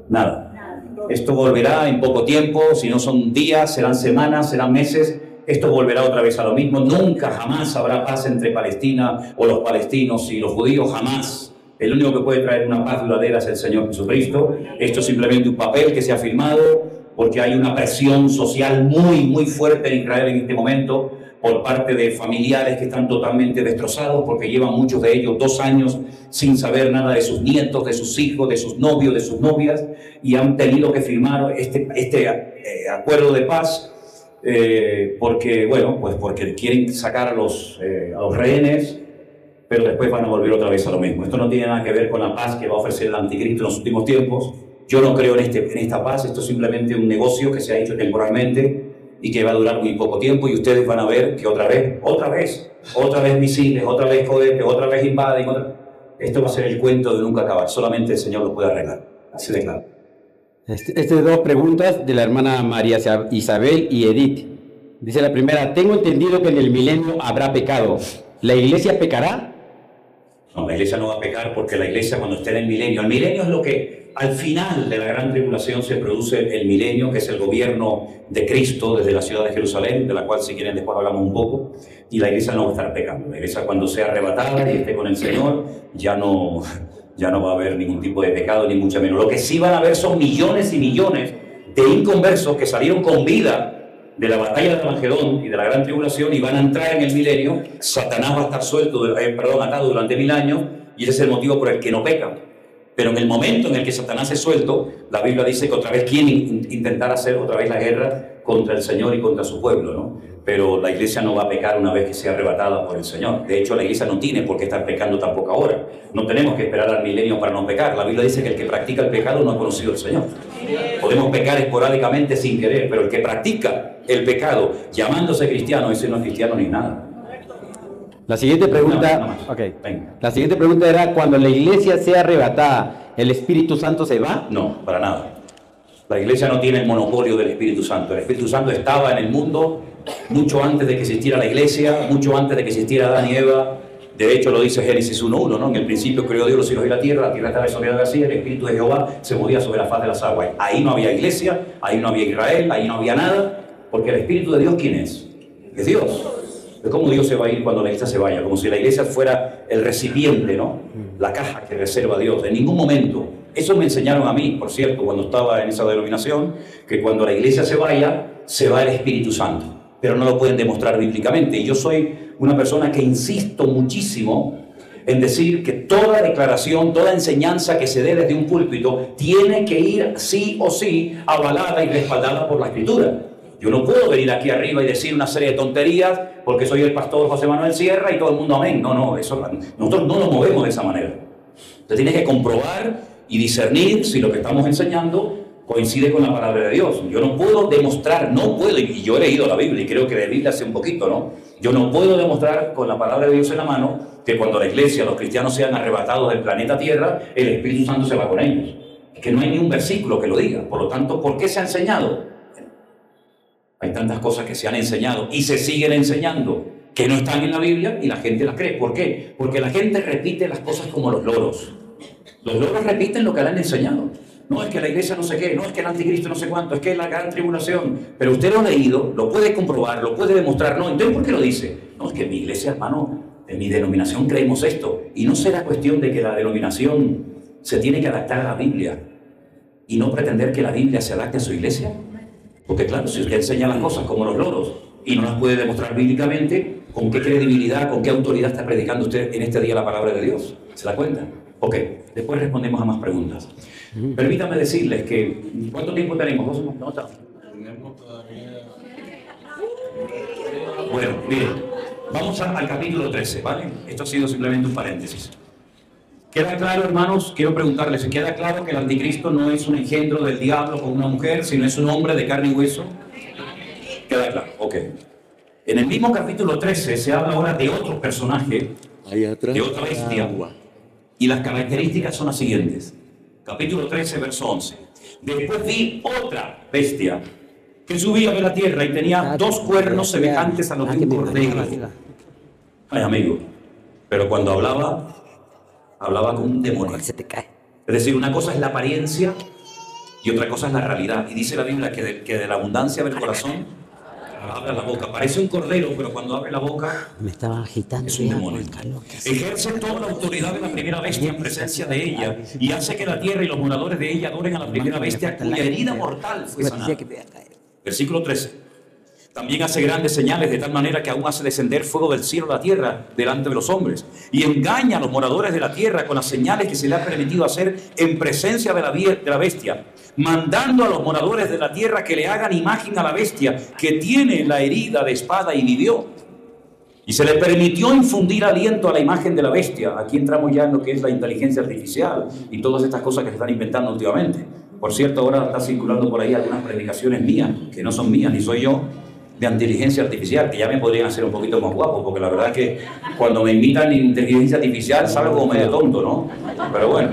nada. Esto volverá en poco tiempo, si no son días, serán semanas, serán meses. Esto volverá otra vez a lo mismo. Nunca, jamás habrá paz entre Palestina o los palestinos y los judíos, jamás. El único que puede traer una paz duradera es el Señor Jesucristo. Esto es simplemente un papel que se ha firmado porque hay una presión social muy, muy fuerte en Israel en este momento por parte de familiares que están totalmente destrozados porque llevan muchos de ellos 2 años sin saber nada de sus nietos, de sus hijos, de sus novios, de sus novias, y han tenido que firmar este acuerdo de paz porque, bueno, pues porque quieren sacar a los rehenes, pero después van a volver otra vez a lo mismo. Esto no tiene nada que ver con la paz que va a ofrecer el anticristo en los últimos tiempos. Yo no creo en esta paz. Esto es simplemente un negocio que se ha hecho temporalmente y que va a durar muy poco tiempo, y ustedes van a ver que otra vez misiles, otra vez cohetes, otra vez invaden. Esto va a ser el cuento de nunca acabar. Solamente el Señor lo puede arreglar. Así de claro. Estas 2 preguntas de la hermana María Isabel y Edith. Dice la primera: tengo entendido que en el milenio habrá pecado. ¿La iglesia pecará? No, la iglesia no va a pecar, porque la iglesia, cuando esté en el milenio es lo que al final de la gran tribulación se produce el milenio, que es el gobierno de Cristo desde la ciudad de Jerusalén, de la cual si quieren después hablamos un poco, y la iglesia no va a estar pecando. La iglesia, cuando sea arrebatada y esté con el Señor, ya no va a haber ningún tipo de pecado, ni mucho menos. Lo que sí van a haber son millones y millones de inconversos que salieron con vida de la batalla de Armagedón y de la gran tribulación y van a entrar en el milenio. Satanás va a estar atado durante 1000 años, y ese es el motivo por el que no pecan. Pero en el momento en el que Satanás es suelto, la Biblia dice que otra vez quieren intentar hacer otra vez la guerra contra el Señor y contra su pueblo, ¿no? Pero la iglesia no va a pecar una vez que sea arrebatada por el Señor. De hecho, la iglesia no tiene por qué estar pecando tampoco ahora. No tenemos que esperar al milenio para no pecar. La Biblia dice que el que practica el pecado no ha conocido al Señor. Podemos pecar esporádicamente sin querer, pero el que practica el pecado llamándose cristiano, ese no es cristiano ni nada. La siguiente pregunta, La siguiente pregunta era: cuando la iglesia sea arrebatada, ¿el Espíritu Santo se va? No, para nada. La iglesia no tiene el monopolio del Espíritu Santo. El Espíritu Santo estaba en el mundo mucho antes de que existiera la iglesia, mucho antes de que existiera Adán y Eva. De hecho, lo dice Génesis 1:1, ¿no? En el principio creó Dios los cielos y la tierra estaba desordenada vacía, el Espíritu de Jehová se movía sobre la faz de las aguas. Ahí no había iglesia, ahí no había Israel, ahí no había nada, porque el Espíritu de Dios, ¿quién es? Es Dios. de cómo Dios se va a ir cuando la iglesia se vaya, como si la iglesia fuera el recipiente, ¿no? La caja que reserva Dios. En ningún momento. Eso me enseñaron a mí, por cierto, cuando estaba en esa denominación, que cuando la iglesia se vaya, se va el Espíritu Santo. Pero no lo pueden demostrar bíblicamente. Y yo soy una persona que insisto muchísimo en decir que toda declaración, toda enseñanza que se dé desde un púlpito tiene que ir sí o sí avalada y respaldada por la Escritura. Yo no puedo venir aquí arriba y decir una serie de tonterías porque soy el pastor José Manuel Sierra y todo el mundo amén. No, nosotros no nos movemos de esa manera. Usted tiene que comprobar y discernir si lo que estamos enseñando coincide con la palabra de Dios. Yo no puedo demostrar, y yo he leído la Biblia y creo que de Biblia hace un poquito, ¿no? Yo no puedo demostrar con la palabra de Dios en la mano que cuando la iglesia, los cristianos sean arrebatados del planeta Tierra, el Espíritu Santo se va con ellos. Es que no hay ni un versículo que lo diga. Por lo tanto, ¿por qué se ha enseñado? Bueno, hay tantas cosas que se han enseñado y se siguen enseñando que no están en la Biblia y la gente las cree. ¿Por qué? Porque la gente repite las cosas como los loros. Los loros repiten lo que le han enseñado. No, es que la iglesia no sé qué, no, es que el anticristo no sé cuánto, es que es la gran tribulación. Pero usted lo ha leído, lo puede comprobar, lo puede demostrar. No, entonces, ¿por qué lo dice? No, es que en mi iglesia, hermano, en mi denominación creemos esto. Y no será cuestión de que la denominación se tiene que adaptar a la Biblia y no pretender que la Biblia se adapte a su iglesia. Porque claro, si usted enseña las cosas como los loros y no las puede demostrar bíblicamente, ¿con qué credibilidad, con qué autoridad está predicando usted en este día la palabra de Dios? ¿Se da cuenta? Ok, después respondemos a más preguntas. Permítame decirles que... ¿Cuánto tiempo tenemos? ¿No? Tenemos todavía... Bueno, miren, vamos al capítulo 13, ¿vale? Esto ha sido simplemente un paréntesis. ¿Queda claro, hermanos? Quiero preguntarles, ¿queda claro que el anticristo no es un engendro del diablo con una mujer, sino es un hombre de carne y hueso? ¿Queda claro? Ok. En el mismo capítulo 13 se habla ahora de otro personaje, de otra bestia, y las características son las siguientes. Capítulo 13, verso 11. Después vi otra bestia que subía de la tierra y tenía dos cuernos semejantes a los de un cordero. Ay, amigo, pero cuando hablaba con un demonio. Es decir, una cosa es la apariencia y otra cosa es la realidad. Y dice la Biblia que de la abundancia del corazón habla la boca. Parece un cordero, pero cuando abre la boca me estaba agitando, es un demonio. Ejerce toda la autoridad de la primera bestia en presencia de ella y hace que la tierra y los moradores de ella adoren a la primera bestia cuya herida mortal fue sanada. Versículo 13. También hace grandes señales de tal manera que aún hace descender fuego del cielo a la tierra delante de los hombres y engaña a los moradores de la tierra con las señales que se le ha permitido hacer en presencia de la bestia, mandando a los moradores de la tierra que le hagan imagen a la bestia que tiene la herida de espada y vivió. Y se le permitió infundir aliento a la imagen de la bestia. Aquí entramos ya en lo que es la inteligencia artificial y todas estas cosas que se están inventando últimamente. Por cierto, ahora está circulando por ahí algunas predicaciones mías, que no son mías, ni soy yo, de inteligencia artificial, que ya me podrían hacer un poquito más guapo, porque la verdad es que cuando me invitan en inteligencia artificial salgo como medio tonto, ¿no? Pero bueno,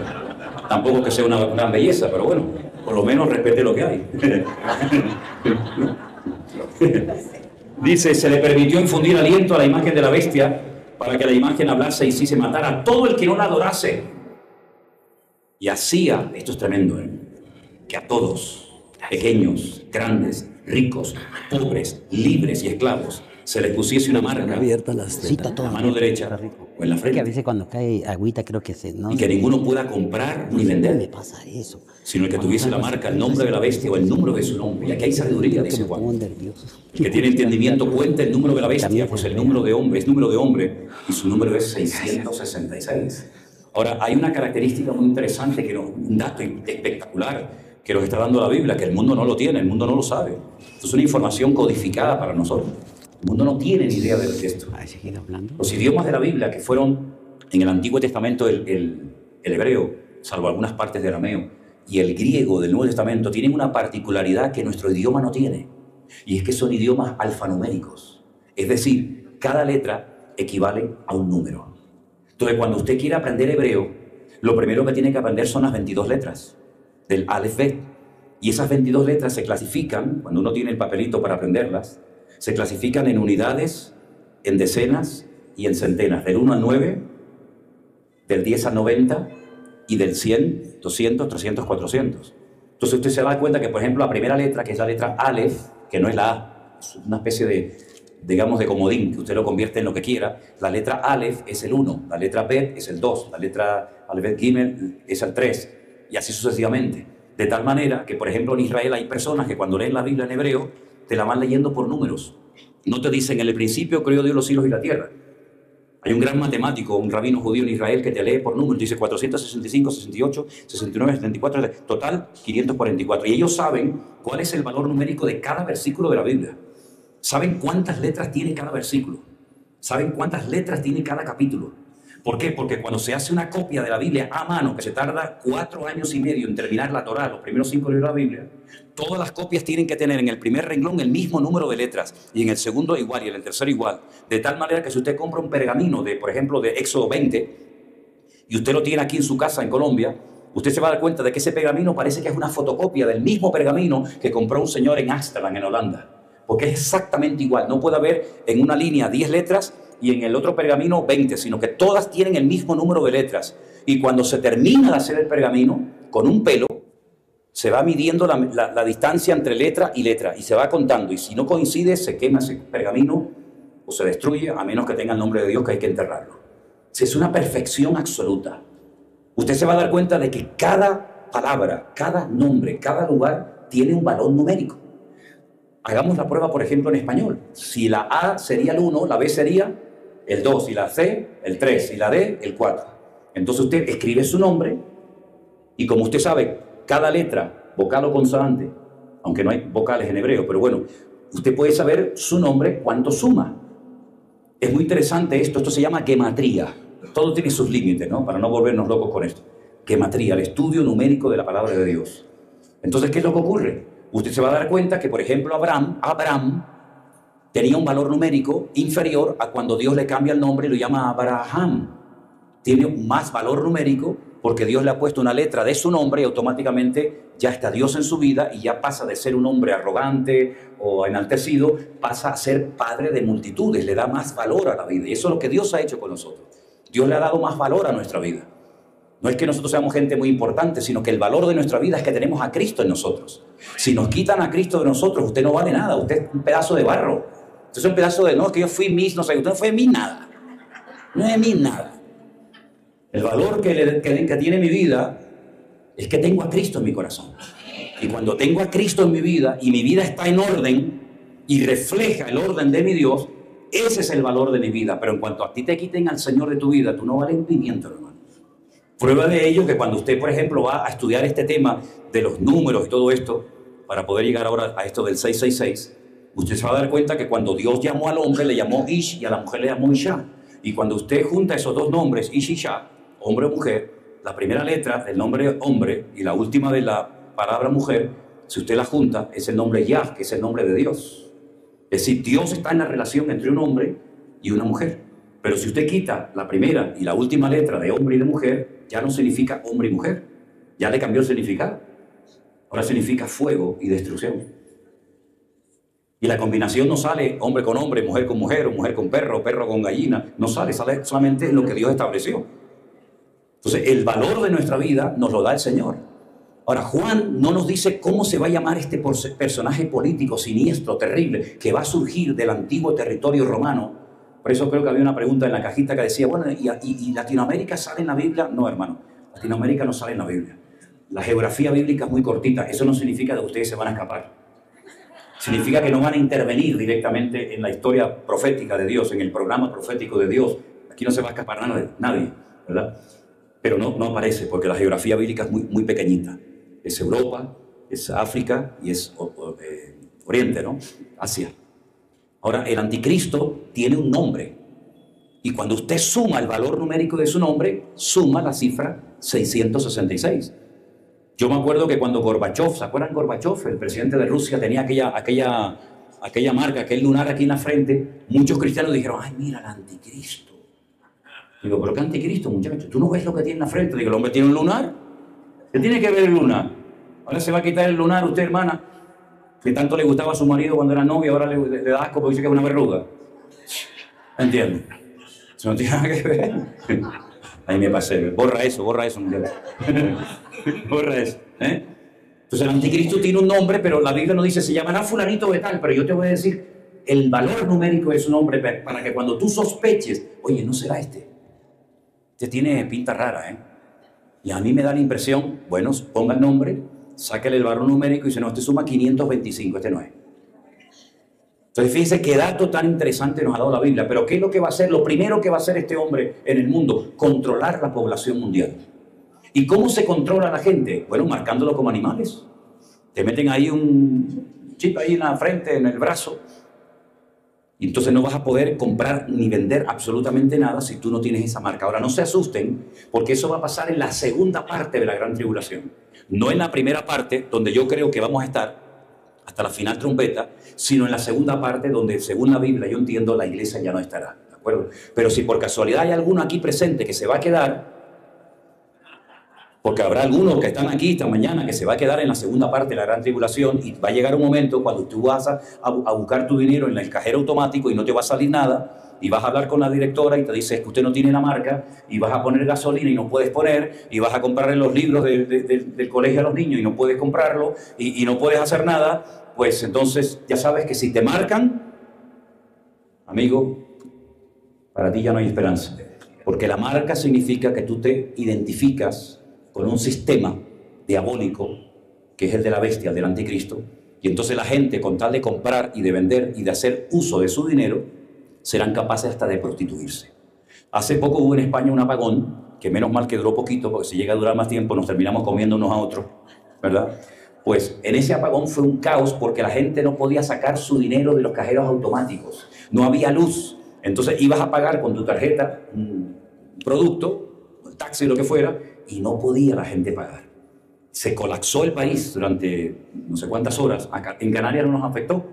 tampoco que sea una gran belleza, pero bueno, por lo menos respete lo que hay. Dice, se le permitió infundir aliento a la imagen de la bestia para que la imagen hablase y sí se matara a todo el que no la adorase. Y hacía, esto es tremendo, que a todos, pequeños, grandes, ricos, pobres, libres y esclavos, se les pusiese una marca en la mano derecha o en la frente. Que a veces cuando cae agüita creo que no, y que ninguno pueda comprar ni vender. Me pasa eso. Sino el que tuviese la marca, el nombre de la bestia o el número de su nombre. Y aquí hay sabiduría, dice Juan. El que tiene entendimiento cuenta el número de la bestia, pues el número de hombre es número de hombre y su número es 666. Ahora, hay una característica muy interesante, un dato espectacular que nos está dando la Biblia, que el mundo no lo tiene, el mundo no lo sabe. Esto es una información codificada para nosotros. El mundo no tiene ni idea de esto. Los idiomas de la Biblia que fueron en el Antiguo Testamento el hebreo, salvo algunas partes de arameo, y el griego del Nuevo Testamento tienen una particularidad que nuestro idioma no tiene. Y es que son idiomas alfanuméricos. Es decir, cada letra equivale a un número. Entonces, cuando usted quiere aprender hebreo, lo primero que tiene que aprender son las 22 letras del Aleph Bet. Y esas 22 letras se clasifican, cuando uno tiene el papelito para aprenderlas, se clasifican en unidades, en decenas y en centenas, del 1 al 9, del 10 al 90 y del 100, 200, 300, 400. Entonces usted se da cuenta que, por ejemplo, la primera letra, que es la letra Aleph, que no es la A, es una especie digamos, de comodín, que usted lo convierte en lo que quiera. La letra Aleph es el 1, la letra Bet es el 2, la letra Aleph Gimel es el 3, y así sucesivamente. De tal manera que, por ejemplo, en Israel hay personas que cuando leen la Biblia en hebreo, te la van leyendo por números. No te dicen, en el principio creó Dios los cielos y la tierra. Hay un gran matemático, un rabino judío en Israel que te lee por números, dice 465, 68, 69, 74, total 544. Y ellos saben cuál es el valor numérico de cada versículo de la Biblia. Saben cuántas letras tiene cada versículo. Saben cuántas letras tiene cada capítulo. ¿Por qué? Porque cuando se hace una copia de la Biblia a mano, que se tarda 4 años y medio en terminar la Torá, los primeros 5 libros de la Biblia, todas las copias tienen que tener en el primer renglón el mismo número de letras, y en el segundo igual, y en el tercero igual. De tal manera que si usted compra un pergamino, por ejemplo, de Éxodo 20, y usted lo tiene aquí en su casa en Colombia, usted se va a dar cuenta de que ese pergamino parece que es una fotocopia del mismo pergamino que compró un señor en Ámsterdam, en Holanda. Porque es exactamente igual. No puede haber en una línea 10 letras y en el otro pergamino 20, sino que todas tienen el mismo número de letras. Y cuando se termina de hacer el pergamino, con un pelo, se va midiendo la distancia entre letra y letra y se va contando. Y si no coincide, se quema ese pergamino o se destruye, a menos que tenga el nombre de Dios, que hay que enterrarlo. Es una perfección absoluta. Usted se va a dar cuenta de que cada palabra, cada nombre, cada lugar tiene un valor numérico. Hagamos la prueba, por ejemplo, en español. Si la A sería el 1, la B sería el 2, y la C el 3, y la D el 4. Entonces usted escribe su nombre, y como usted sabe, cada letra, vocal o consonante, aunque no hay vocales en hebreo, pero bueno, usted puede saber su nombre, cuánto suma. Es muy interesante esto se llama gematría. Todo tiene sus límites, ¿no? Para no volvernos locos con esto. Gematría, el estudio numérico de la palabra de Dios. Entonces, ¿qué es lo que ocurre? Usted se va a dar cuenta que, por ejemplo, Abraham tenía un valor numérico inferior a cuando Dios le cambia el nombre y lo llama Abraham. Tiene más valor numérico porque Dios le ha puesto una letra de su nombre y automáticamente ya está Dios en su vida y ya pasa de ser un hombre arrogante o enaltecido, pasa a ser padre de multitudes, le da más valor a la vida. Y eso es lo que Dios ha hecho con nosotros. Dios le ha dado más valor a nuestra vida. No es que nosotros seamos gente muy importante, sino que el valor de nuestra vida es que tenemos a Cristo en nosotros. Si nos quitan a Cristo de nosotros, usted no vale nada, usted es un pedazo de barro. Usted es un pedazo de, no, que yo fui Miss, no sé, usted no fue Miss nada. No es Miss nada. El valor que tiene mi vida es que tengo a Cristo en mi corazón. Y cuando tengo a Cristo en mi vida y mi vida está en orden y refleja el orden de mi Dios, ese es el valor de mi vida. Pero en cuanto a ti te quiten al Señor de tu vida, tú no vales un pimiento, hermano. Prueba de ello que cuando usted, por ejemplo, va a estudiar este tema de los números y todo esto, para poder llegar ahora a esto del 666, usted se va a dar cuenta que cuando Dios llamó al hombre, le llamó Ish y a la mujer le llamó Isha. Y cuando usted junta esos dos nombres, Ish y Isha, hombre o mujer, la primera letra del nombre hombre y la última de la palabra mujer, si usted la junta, es el nombre Yah, que es el nombre de Dios. Es decir, Dios está en la relación entre un hombre y una mujer. Pero si usted quita la primera y la última letra de hombre y de mujer, ya no significa hombre y mujer. Ya le cambió el significado. Ahora significa fuego y destrucción. Y la combinación no sale hombre con hombre, mujer con mujer, o mujer con perro, perro con gallina. No sale, sale solamente lo que Dios estableció. Entonces, el valor de nuestra vida nos lo da el Señor. Ahora, Juan no nos dice cómo se va a llamar este personaje político siniestro, terrible, que va a surgir del antiguo territorio romano. Por eso creo que había una pregunta en la cajita que decía, bueno, ¿y Latinoamérica sale en la Biblia? No, hermano, Latinoamérica no sale en la Biblia. La geografía bíblica es muy cortita. Eso no significa que ustedes se van a escapar. Significa que no van a intervenir directamente en la historia profética de Dios, en el programa profético de Dios. Aquí no se va a escapar nadie, ¿verdad? Pero no aparece, porque la geografía bíblica es muy pequeñita. Es Europa, es África y es Oriente, ¿no? Asia. Ahora, el anticristo tiene un nombre. Y cuando usted suma el valor numérico de su nombre, suma la cifra 666. Yo me acuerdo que cuando Gorbachev, ¿se acuerdan Gorbachev? El presidente de Rusia tenía aquella marca, aquel lunar aquí en la frente. Muchos cristianos dijeron, ay, mira el anticristo. Digo, ¿pero qué anticristo, muchacho? ¿Tú no ves lo que tiene en la frente? Digo, ¿el hombre tiene un lunar? ¿Qué tiene que ver el lunar? Ahora se va a quitar el lunar usted, hermana, que tanto le gustaba a su marido cuando era novio, ahora le da asco porque dice que es una verruga. ¿Entiendes? Eso no tiene nada que ver. Ahí me pasé. Borra eso, muchacho. Borra eso. Entonces el anticristo tiene un nombre, pero la Biblia no dice, se llamará fulanito de tal, pero yo te voy a decir el valor numérico de su nombre para que cuando tú sospeches, oye, no será este. Este tiene pinta rara, ¿eh? Y a mí me da la impresión, bueno, ponga el nombre, sáquele el valor numérico y dice, no, este suma 525, este no es. Entonces fíjense qué dato tan interesante nos ha dado la Biblia. Pero ¿qué es lo que va a hacer? Lo primero que va a hacer este hombre en el mundo, controlar la población mundial. ¿Y cómo se controla a la gente? Bueno, marcándolo como animales. Te meten ahí un chip ahí en la frente, en el brazo, y entonces no vas a poder comprar ni vender absolutamente nada si tú no tienes esa marca. Ahora, no se asusten, porque eso va a pasar en la segunda parte de la gran tribulación. No en la primera parte, donde yo creo que vamos a estar hasta la final trompeta, sino en la segunda parte, donde según la Biblia, yo entiendo, la iglesia ya no estará. ¿De acuerdo? Pero si por casualidad hay alguno aquí presente que se va a quedar, porque habrá algunos que están aquí esta mañana que se va a quedar en la segunda parte de la gran tribulación, y va a llegar un momento cuando tú vas a buscar tu dinero en el cajero automático y no te va a salir nada, y vas a hablar con la directora y te dice que usted no tiene la marca, y vas a poner gasolina y no puedes poner, y vas a comprar los libros del colegio a los niños y no puedes comprarlo, y no puedes hacer nada. Pues entonces ya sabes que si te marcan, amigo, para ti ya no hay esperanza, porque la marca significa que tú te identificas con un sistema diabólico que es el de la bestia, el del anticristo, y entonces la gente, con tal de comprar y de vender y de hacer uso de su dinero, serán capaces hasta de prostituirse. Hace poco hubo en España un apagón, que menos mal que duró poquito, porque si llega a durar más tiempo nos terminamos comiendo unos a otros, ¿verdad? Pues en ese apagón fue un caos porque la gente no podía sacar su dinero de los cajeros automáticos, no había luz, entonces ibas a pagar con tu tarjeta un producto, un taxi, lo que fuera, y no podía la gente pagar. Se colapsó el país durante no sé cuántas horas. Acá, en Canarias no nos afectó,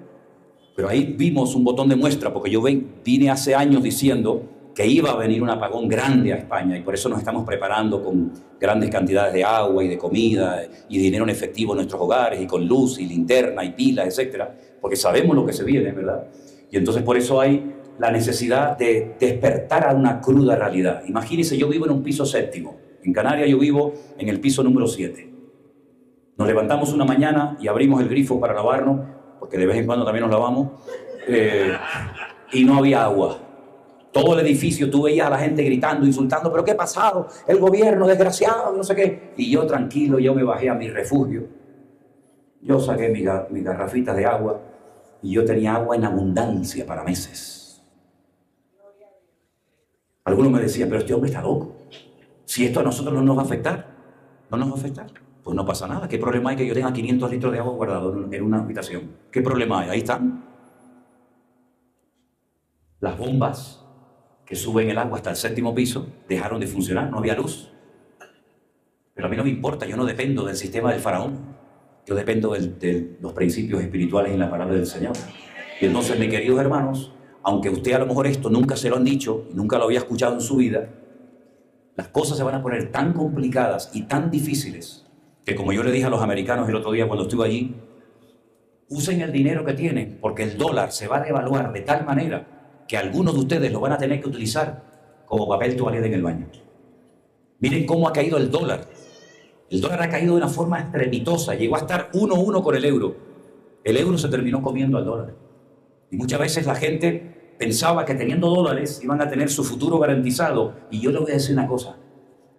pero ahí vimos un botón de muestra, porque yo vine hace años diciendo que iba a venir un apagón grande a España, y por eso nos estamos preparando con grandes cantidades de agua y de comida y dinero en efectivo en nuestros hogares, y con luz y linterna y pilas, etcétera, porque sabemos lo que se viene, ¿verdad? Y entonces por eso hay la necesidad de despertar a una cruda realidad. Imagínense, yo vivo en un piso séptimo. En Canarias yo vivo en el piso número 7. Nos levantamos una mañana y abrimos el grifo para lavarnos, porque de vez en cuando también nos lavamos, y no había agua. Todo el edificio, tú veías a la gente gritando, insultando, ¿pero qué ha pasado? El gobierno, desgraciado, no sé qué. Y yo tranquilo, yo me bajé a mi refugio. Yo saqué mi garrafita de agua, y yo tenía agua en abundancia para meses. Algunos me decían, pero este hombre está loco. Si esto a nosotros no nos va a afectar, no nos va a afectar, pues no pasa nada. ¿Qué problema hay que yo tenga 500 litros de agua guardados en una habitación? ¿Qué problema hay? Ahí están. Las bombas que suben el agua hasta el 7º piso dejaron de funcionar, no había luz. Pero a mí no me importa, yo no dependo del sistema del faraón. Yo dependo de los principios espirituales en la palabra del Señor. Y entonces, mis queridos hermanos, aunque usted a lo mejor esto nunca se lo han dicho, nunca lo había escuchado en su vida, las cosas se van a poner tan complicadas y tan difíciles que, como yo le dije a los americanos el otro día cuando estuve allí, usen el dinero que tienen, porque el dólar se va a devaluar de tal manera que algunos de ustedes lo van a tener que utilizar como papel toalete en el baño. Miren cómo ha caído el dólar. El dólar ha caído de una forma estrepitosa, llegó a estar 1-1 con el euro. El euro se terminó comiendo al dólar. Y muchas veces la gente pensaba que teniendo dólares iban a tener su futuro garantizado. Y yo le voy a decir una cosa.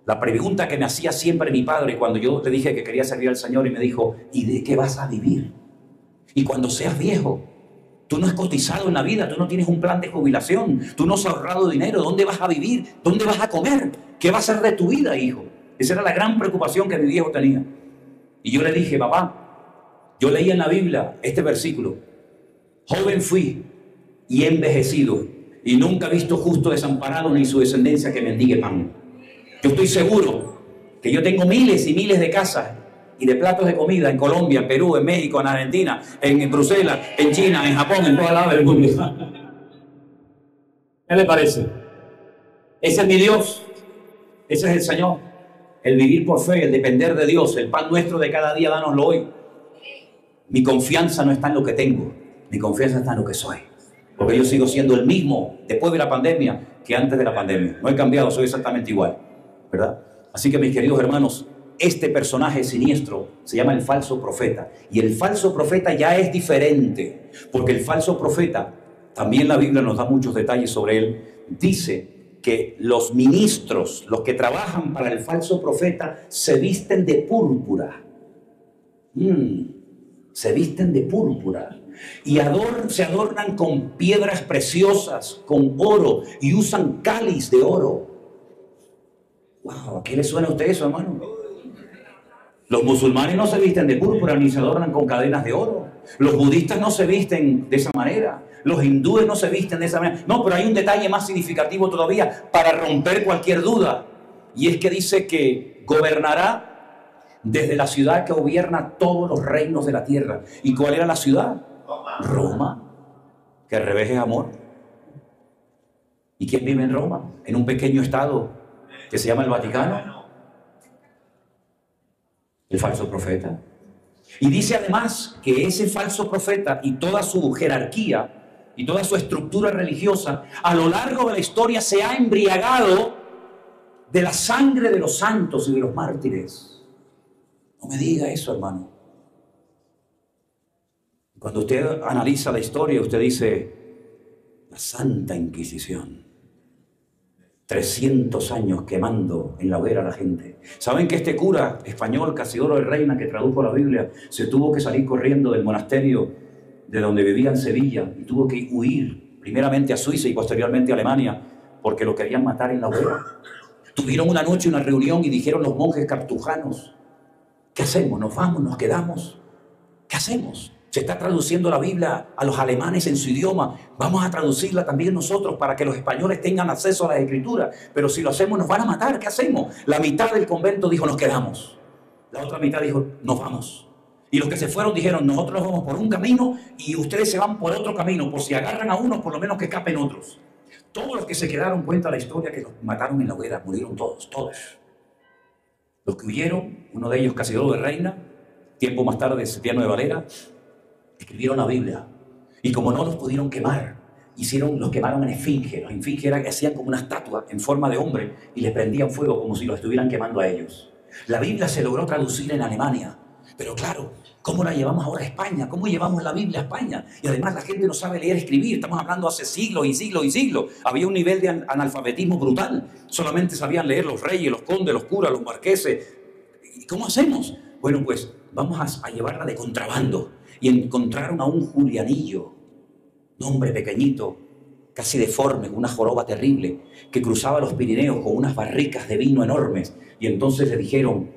La pregunta que me hacía siempre mi padre cuando yo le dije que quería servir al Señor, y me dijo, ¿y de qué vas a vivir? Y cuando seas viejo, tú no has cotizado en la vida, tú no tienes un plan de jubilación, tú no has ahorrado dinero, ¿dónde vas a vivir? ¿Dónde vas a comer? ¿Qué va a ser de tu vida, hijo? Esa era la gran preocupación que mi viejo tenía. Y yo le dije, papá, yo leí en la Biblia este versículo: joven fui y he envejecido, y nunca he visto justo desamparado ni su descendencia que mendigue pan. Yo estoy seguro que yo tengo miles y miles de casas y de platos de comida en Colombia, en Perú, en México, en Argentina, en Bruselas, en China, en Japón, en todas lados del mundo. ¿Qué le parece? Ese es mi Dios, ese es el Señor. El vivir por fe, el depender de Dios, el pan nuestro de cada día, dánoslo hoy. Mi confianza no está en lo que tengo, mi confianza está en lo que soy. Porque yo sigo siendo el mismo después de la pandemia que antes de la pandemia. No he cambiado, soy exactamente igual, ¿verdad? Así que, mis queridos hermanos, este personaje siniestro se llama el falso profeta. Y el falso profeta ya es diferente, porque el falso profeta también la Biblia nos da muchos detalles sobre él. Dice que los ministros, los que trabajan para el falso profeta, se visten de púrpura. Se visten de púrpura. Y se adornan con piedras preciosas, con oro, y usan cáliz de oro. Wow, ¿a qué le suena a usted eso, hermano? Los musulmanes no se visten de púrpura ni se adornan con cadenas de oro. Los budistas no se visten de esa manera. Los hindúes no se visten de esa manera. No, pero hay un detalle más significativo todavía para romper cualquier duda. Y es que dice que gobernará desde la ciudad que gobierna todos los reinos de la tierra. ¿Y cuál era la ciudad? Roma. Que al revés es amor. ¿Y quién vive en Roma? En un pequeño estado que se llama el Vaticano. El falso profeta. Y dice además que ese falso profeta y toda su jerarquía y toda su estructura religiosa a lo largo de la historia se ha embriagado de la sangre de los santos y de los mártires. No me diga eso, hermano. Cuando usted analiza la historia, usted dice, la Santa Inquisición. 300 años quemando en la hoguera a la gente. ¿Saben que este cura español, Casidoro de Reina, que tradujo la Biblia, se tuvo que salir corriendo del monasterio de donde vivía en Sevilla y tuvo que huir primeramente a Suiza y posteriormente a Alemania porque lo querían matar en la hoguera? Tuvieron una noche una reunión y dijeron los monjes cartujanos, ¿qué hacemos? ¿Nos vamos? ¿Nos quedamos? ¿Qué hacemos? Se está traduciendo la Biblia a los alemanes en su idioma. Vamos a traducirla también nosotros para que los españoles tengan acceso a las escrituras. Pero si lo hacemos nos van a matar. ¿Qué hacemos? La mitad del convento dijo nos quedamos. La otra mitad dijo nos vamos. Y los que se fueron dijeron nosotros nos vamos por un camino y ustedes se van por otro camino. Por si agarran a unos, por lo menos que escapen otros. Todos los que se quedaron, cuenta la historia, que los mataron en la hoguera. Murieron todos, todos. Los que huyeron, uno de ellos Casidoro de Reina, tiempo más tarde Cipriano de Valera, escribieron la Biblia. Y como no los pudieron quemar, los quemaron en esfinge. Los esfinges hacían como una estatua en forma de hombre y les prendían fuego como si lo estuvieran quemando a ellos. La Biblia se logró traducir en Alemania. Pero claro, ¿cómo la llevamos ahora a España? ¿Cómo llevamos la Biblia a España? Y además la gente no sabe leer y escribir. Estamos hablando hace siglos y siglos y siglos. Había un nivel de analfabetismo brutal. Solamente sabían leer los reyes, los condes, los curas, los marqueses. ¿Y cómo hacemos? Bueno, pues vamos a llevarla de contrabando. Y encontraron a un Julianillo, un hombre pequeñito, casi deforme, con una joroba terrible, que cruzaba los Pirineos con unas barricas de vino enormes. Y entonces le dijeron,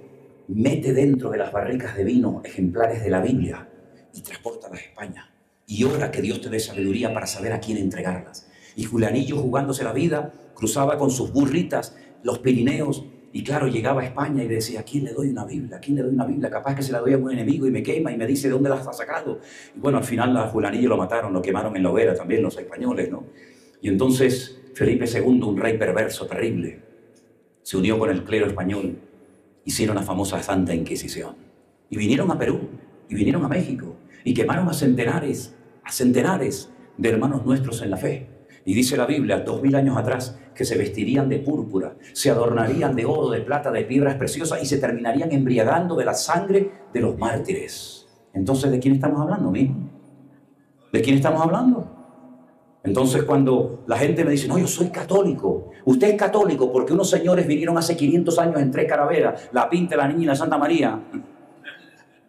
mete dentro de las barricas de vino ejemplares de la Biblia y transpórtalas a España. Y ora que Dios te dé sabiduría para saber a quién entregarlas. Y Julianillo, jugándose la vida, cruzaba con sus burritas los Pirineos. Y claro, llegaba a España y decía, ¿a quién le doy una Biblia? ¿A quién le doy una Biblia? Capaz que se la doy a un enemigo y me quema y me dice de dónde las ha sacado. Y bueno, al final a Julianillo lo mataron, lo quemaron en la hoguera también los españoles, ¿no? Y entonces Felipe II, un rey perverso, terrible, se unió con el clero español, hicieron la famosa Santa Inquisición. Y vinieron a Perú, y vinieron a México, y quemaron a centenares de hermanos nuestros en la fe. Y dice la Biblia, 2000 años atrás, que se vestirían de púrpura, se adornarían de oro, de plata, de piedras preciosas y se terminarían embriagando de la sangre de los mártires. Entonces, ¿de quién estamos hablando, mismo? ¿De quién estamos hablando? Entonces, cuando la gente me dice, no, yo soy católico. Usted es católico porque unos señores vinieron hace 500 años en 3 calaveras, la Pinta, la Niña y la Santa María.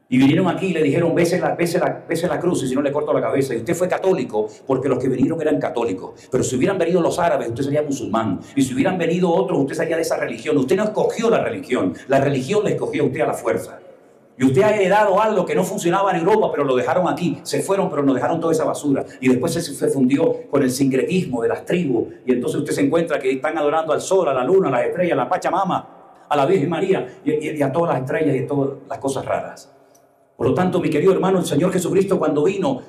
Y vinieron aquí y le dijeron, bese la cruz y si no le corto la cabeza. Y usted fue católico porque los que vinieron eran católicos. Pero si hubieran venido los árabes, usted sería musulmán. Y si hubieran venido otros, usted sería de esa religión. Usted no escogió la religión le escogió a usted a la fuerza. Y usted ha heredado algo que no funcionaba en Europa, pero lo dejaron aquí. Se fueron, pero nos dejaron toda esa basura. Y después se fundió con el sincretismo de las tribus. Y entonces usted se encuentra que están adorando al sol, a la luna, a las estrellas, a la Pachamama, a la Virgen María y a todas las estrellas y a todas las cosas raras. Por lo tanto, mi querido hermano, el Señor Jesucristo, cuando vino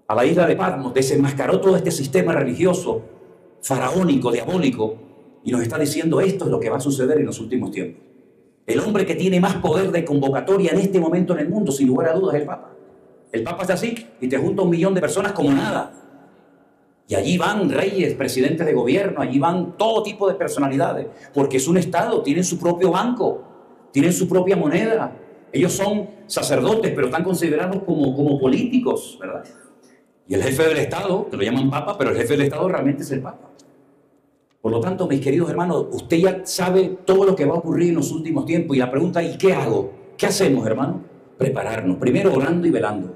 a la isla de Patmos, desenmascaró todo este sistema religioso, faraónico, diabólico, y nos está diciendo esto es lo que va a suceder en los últimos tiempos. El hombre que tiene más poder de convocatoria en este momento en el mundo, sin lugar a dudas, es el Papa. El Papa está así y te junta 1 millón de personas como nada. Y allí van reyes, presidentes de gobierno, allí van todo tipo de personalidades, porque es un Estado, tienen su propio banco, tienen su propia moneda. Ellos son sacerdotes, pero están considerados como políticos, ¿verdad? Y el jefe del Estado, que lo llaman Papa, pero el jefe del Estado realmente es el Papa. Por lo tanto, mis queridos hermanos, usted ya sabe todo lo que va a ocurrir en los últimos tiempos. Y la pregunta es, ¿y qué hago? ¿Qué hacemos, hermano? Prepararnos. Primero orando y velando.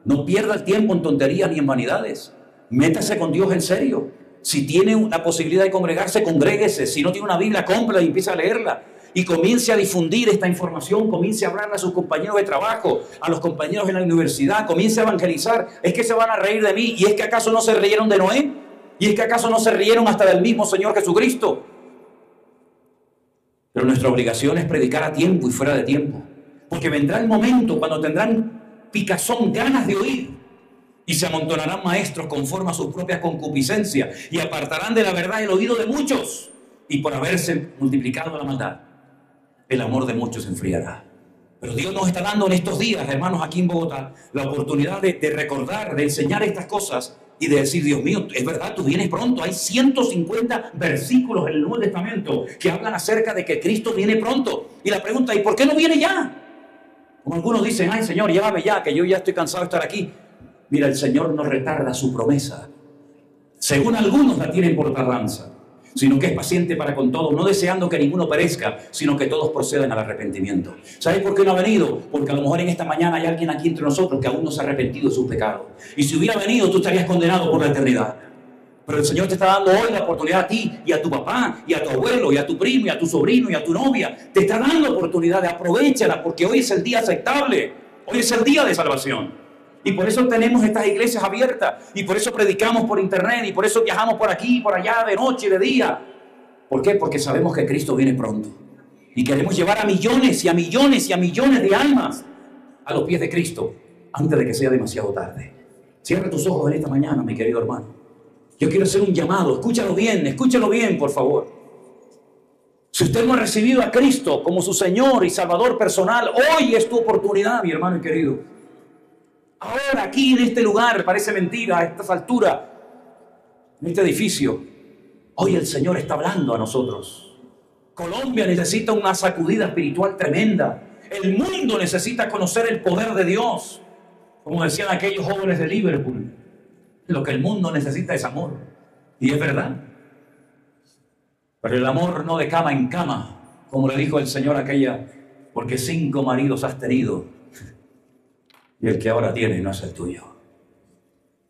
No pierda el tiempo en tonterías ni en vanidades. Métase con Dios en serio. Si tiene la posibilidad de congregarse, congréguese. Si no tiene una Biblia, cómprala y empiece a leerla. Y comience a difundir esta información, comience a hablarle a sus compañeros de trabajo, a los compañeros en la universidad, comience a evangelizar. Es que se van a reír de mí. ¿Y es que acaso no se rieron de Noé? ¿Y es que acaso no se rieron hasta del mismo Señor Jesucristo? Pero nuestra obligación es predicar a tiempo y fuera de tiempo. Porque vendrá el momento cuando tendrán picazón, ganas de oír. Y se amontonarán maestros conforme a sus propias concupiscencias. Y apartarán de la verdad el oído de muchos. Y por haberse multiplicado la maldad, el amor de muchos se enfriará. Pero Dios nos está dando en estos días, hermanos, aquí en Bogotá, la oportunidad de recordar, de enseñar estas cosas y de decir, Dios mío, es verdad, tú vienes pronto. Hay 150 versículos en el Nuevo Testamento que hablan acerca de que Cristo viene pronto. Y la pregunta es, ¿por qué no viene ya? Como algunos dicen, ay Señor, llévame ya, que yo ya estoy cansado de estar aquí. Mira, el Señor no retarda su promesa. Según algunos la tienen por tardanza, sino que es paciente para con todos, no deseando que ninguno perezca, sino que todos procedan al arrepentimiento. ¿Sabes por qué no ha venido? Porque a lo mejor en esta mañana hay alguien aquí entre nosotros que aún no se ha arrepentido de sus pecados. Y si hubiera venido, tú estarías condenado por la eternidad. Pero el Señor te está dando hoy la oportunidad a ti, y a tu papá, y a tu abuelo, y a tu primo, y a tu sobrino, y a tu novia. Te está dando oportunidad, aprovechala, porque hoy es el día aceptable. Hoy es el día de salvación. Y por eso tenemos estas iglesias abiertas. Y por eso predicamos por internet. Y por eso viajamos por aquí, por allá, de noche y de día. ¿Por qué? Porque sabemos que Cristo viene pronto. Y queremos llevar a millones y a millones y a millones de almas a los pies de Cristo antes de que sea demasiado tarde. Cierra tus ojos en esta mañana, mi querido hermano. Yo quiero hacer un llamado. Escúchalo bien, por favor. Si usted no ha recibido a Cristo como su Señor y Salvador personal, hoy es tu oportunidad, mi hermano y querido. Ahora, aquí en este lugar, parece mentira, a estas alturas, en este edificio, hoy el Señor está hablando a nosotros. Colombia necesita una sacudida espiritual tremenda. El mundo necesita conocer el poder de Dios. Como decían aquellos jóvenes de Liverpool, lo que el mundo necesita es amor. Y es verdad. Pero el amor no de cama en cama, como le dijo el Señor aquella, porque 5 maridos has tenido. Y el que ahora tienes no es el tuyo.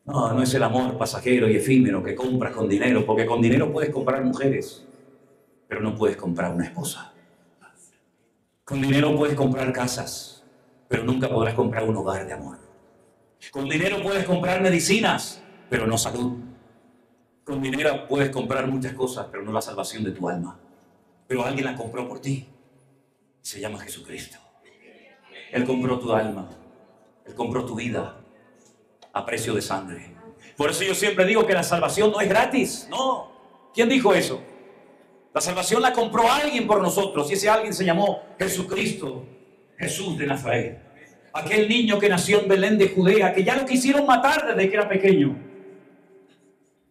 No, no es el amor pasajero y efímero que compras con dinero, porque con dinero puedes comprar mujeres, pero no puedes comprar una esposa. Con dinero puedes comprar casas, pero nunca podrás comprar un hogar de amor. Con dinero puedes comprar medicinas, pero no salud. Con dinero puedes comprar muchas cosas, pero no la salvación de tu alma. Pero alguien la compró por ti. Se llama Jesucristo. Él compró tu alma. Él compró tu vida a precio de sangre. Por eso yo siempre digo que la salvación no es gratis. No. ¿Quién dijo eso? La salvación la compró alguien por nosotros. Y ese alguien se llamó Jesucristo. Jesús de Nazaret. Aquel niño que nació en Belén de Judea, que ya lo quisieron matar desde que era pequeño.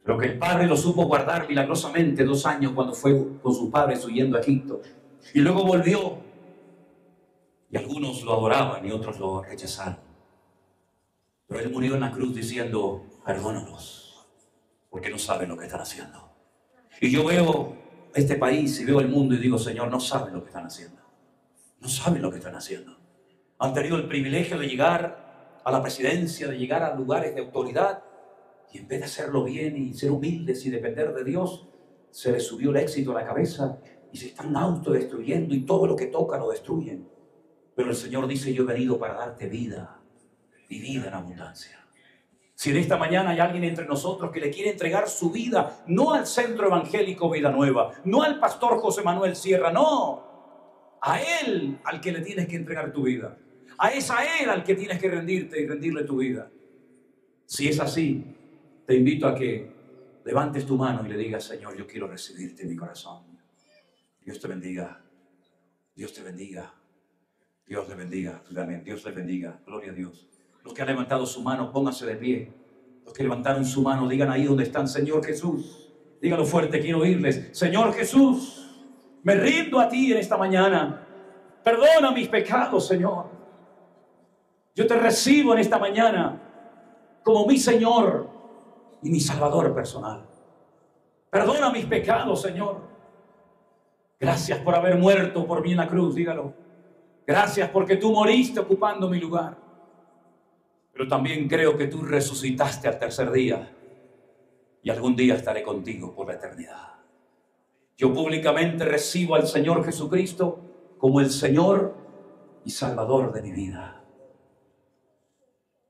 Pero que el padre lo supo guardar milagrosamente 2 años cuando fue con sus padres huyendo a Egipto. Y luego volvió. Y algunos lo adoraban y otros lo rechazaron. Pero Él murió en la cruz diciendo, perdónalos, porque no saben lo que están haciendo. Y yo veo este país y veo el mundo y digo, Señor, no saben lo que están haciendo. No saben lo que están haciendo. Han tenido el privilegio de llegar a la presidencia, de llegar a lugares de autoridad, y en vez de hacerlo bien y ser humildes y depender de Dios, se les subió el éxito a la cabeza y se están autodestruyendo y todo lo que toca lo destruyen. Pero el Señor dice, yo he venido para darte vida. Y vida en abundancia. Si en esta mañana hay alguien entre nosotros que le quiere entregar su vida, no al Centro Evangélico Vida Nueva, no al pastor José Manuel Sierra, no, a Él al que le tienes que entregar tu vida, a Él al que tienes que rendirte y rendirle tu vida. Si es así, te invito a que levantes tu mano y le digas, Señor, yo quiero recibirte en mi corazón. Dios te bendiga, Dios te bendiga, Dios le bendiga, Dios le bendiga, gloria a Dios. Los que han levantado su mano, pónganse de pie. Los que levantaron su mano, digan ahí donde están, Señor Jesús. Dígalo fuerte, quiero oírles. Señor Jesús, me rindo a ti en esta mañana. Perdona mis pecados, Señor. Yo te recibo en esta mañana como mi Señor y mi Salvador personal. Perdona mis pecados, Señor. Gracias por haber muerto por mí en la cruz, dígalo. Gracias porque tú moriste ocupando mi lugar. Pero también creo que tú resucitaste al tercer día y algún día estaré contigo por la eternidad. Yo públicamente recibo al Señor Jesucristo como el Señor y Salvador de mi vida.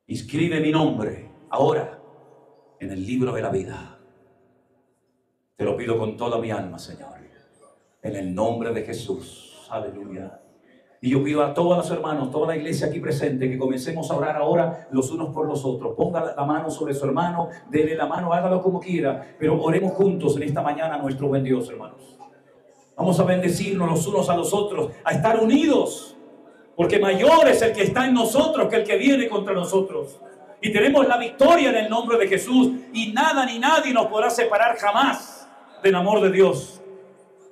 Inscribe mi nombre ahora en el libro de la vida. Te lo pido con toda mi alma, Señor, en el nombre de Jesús. Aleluya. Y yo pido a todos los hermanos, toda la iglesia aquí presente, que comencemos a orar ahora los unos por los otros. Ponga la mano sobre su hermano, dele la mano, hágalo como quiera, pero oremos juntos en esta mañana a nuestro buen Dios, hermanos. Vamos a bendecirnos los unos a los otros, a estar unidos, porque mayor es el que está en nosotros que el que viene contra nosotros. Y tenemos la victoria en el nombre de Jesús, y nada ni nadie nos podrá separar jamás del amor de Dios,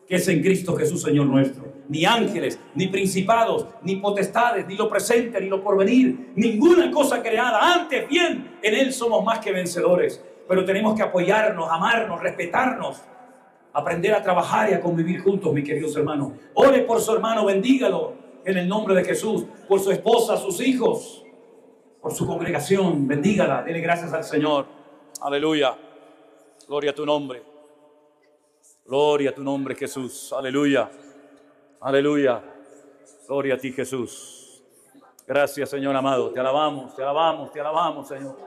que es en Cristo Jesús, Señor nuestro. Ni ángeles, ni principados, ni potestades, ni lo presente, ni lo porvenir, ninguna cosa creada. Antes bien, en Él somos más que vencedores. Pero tenemos que apoyarnos, amarnos, respetarnos, aprender a trabajar y a convivir juntos, mis queridos hermanos. Ore por su hermano, bendígalo en el nombre de Jesús, por su esposa, sus hijos, por su congregación, bendígala, dele gracias al Señor. Aleluya. Gloria a tu nombre. Gloria a tu nombre, Jesús. Aleluya. Aleluya. Gloria a ti, Jesús. Gracias, Señor amado. Te alabamos, te alabamos, te alabamos, Señor.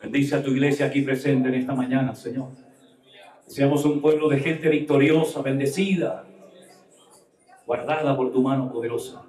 Bendice a tu iglesia aquí presente en esta mañana, Señor. Seamos un pueblo de gente victoriosa, bendecida, guardada por tu mano poderosa.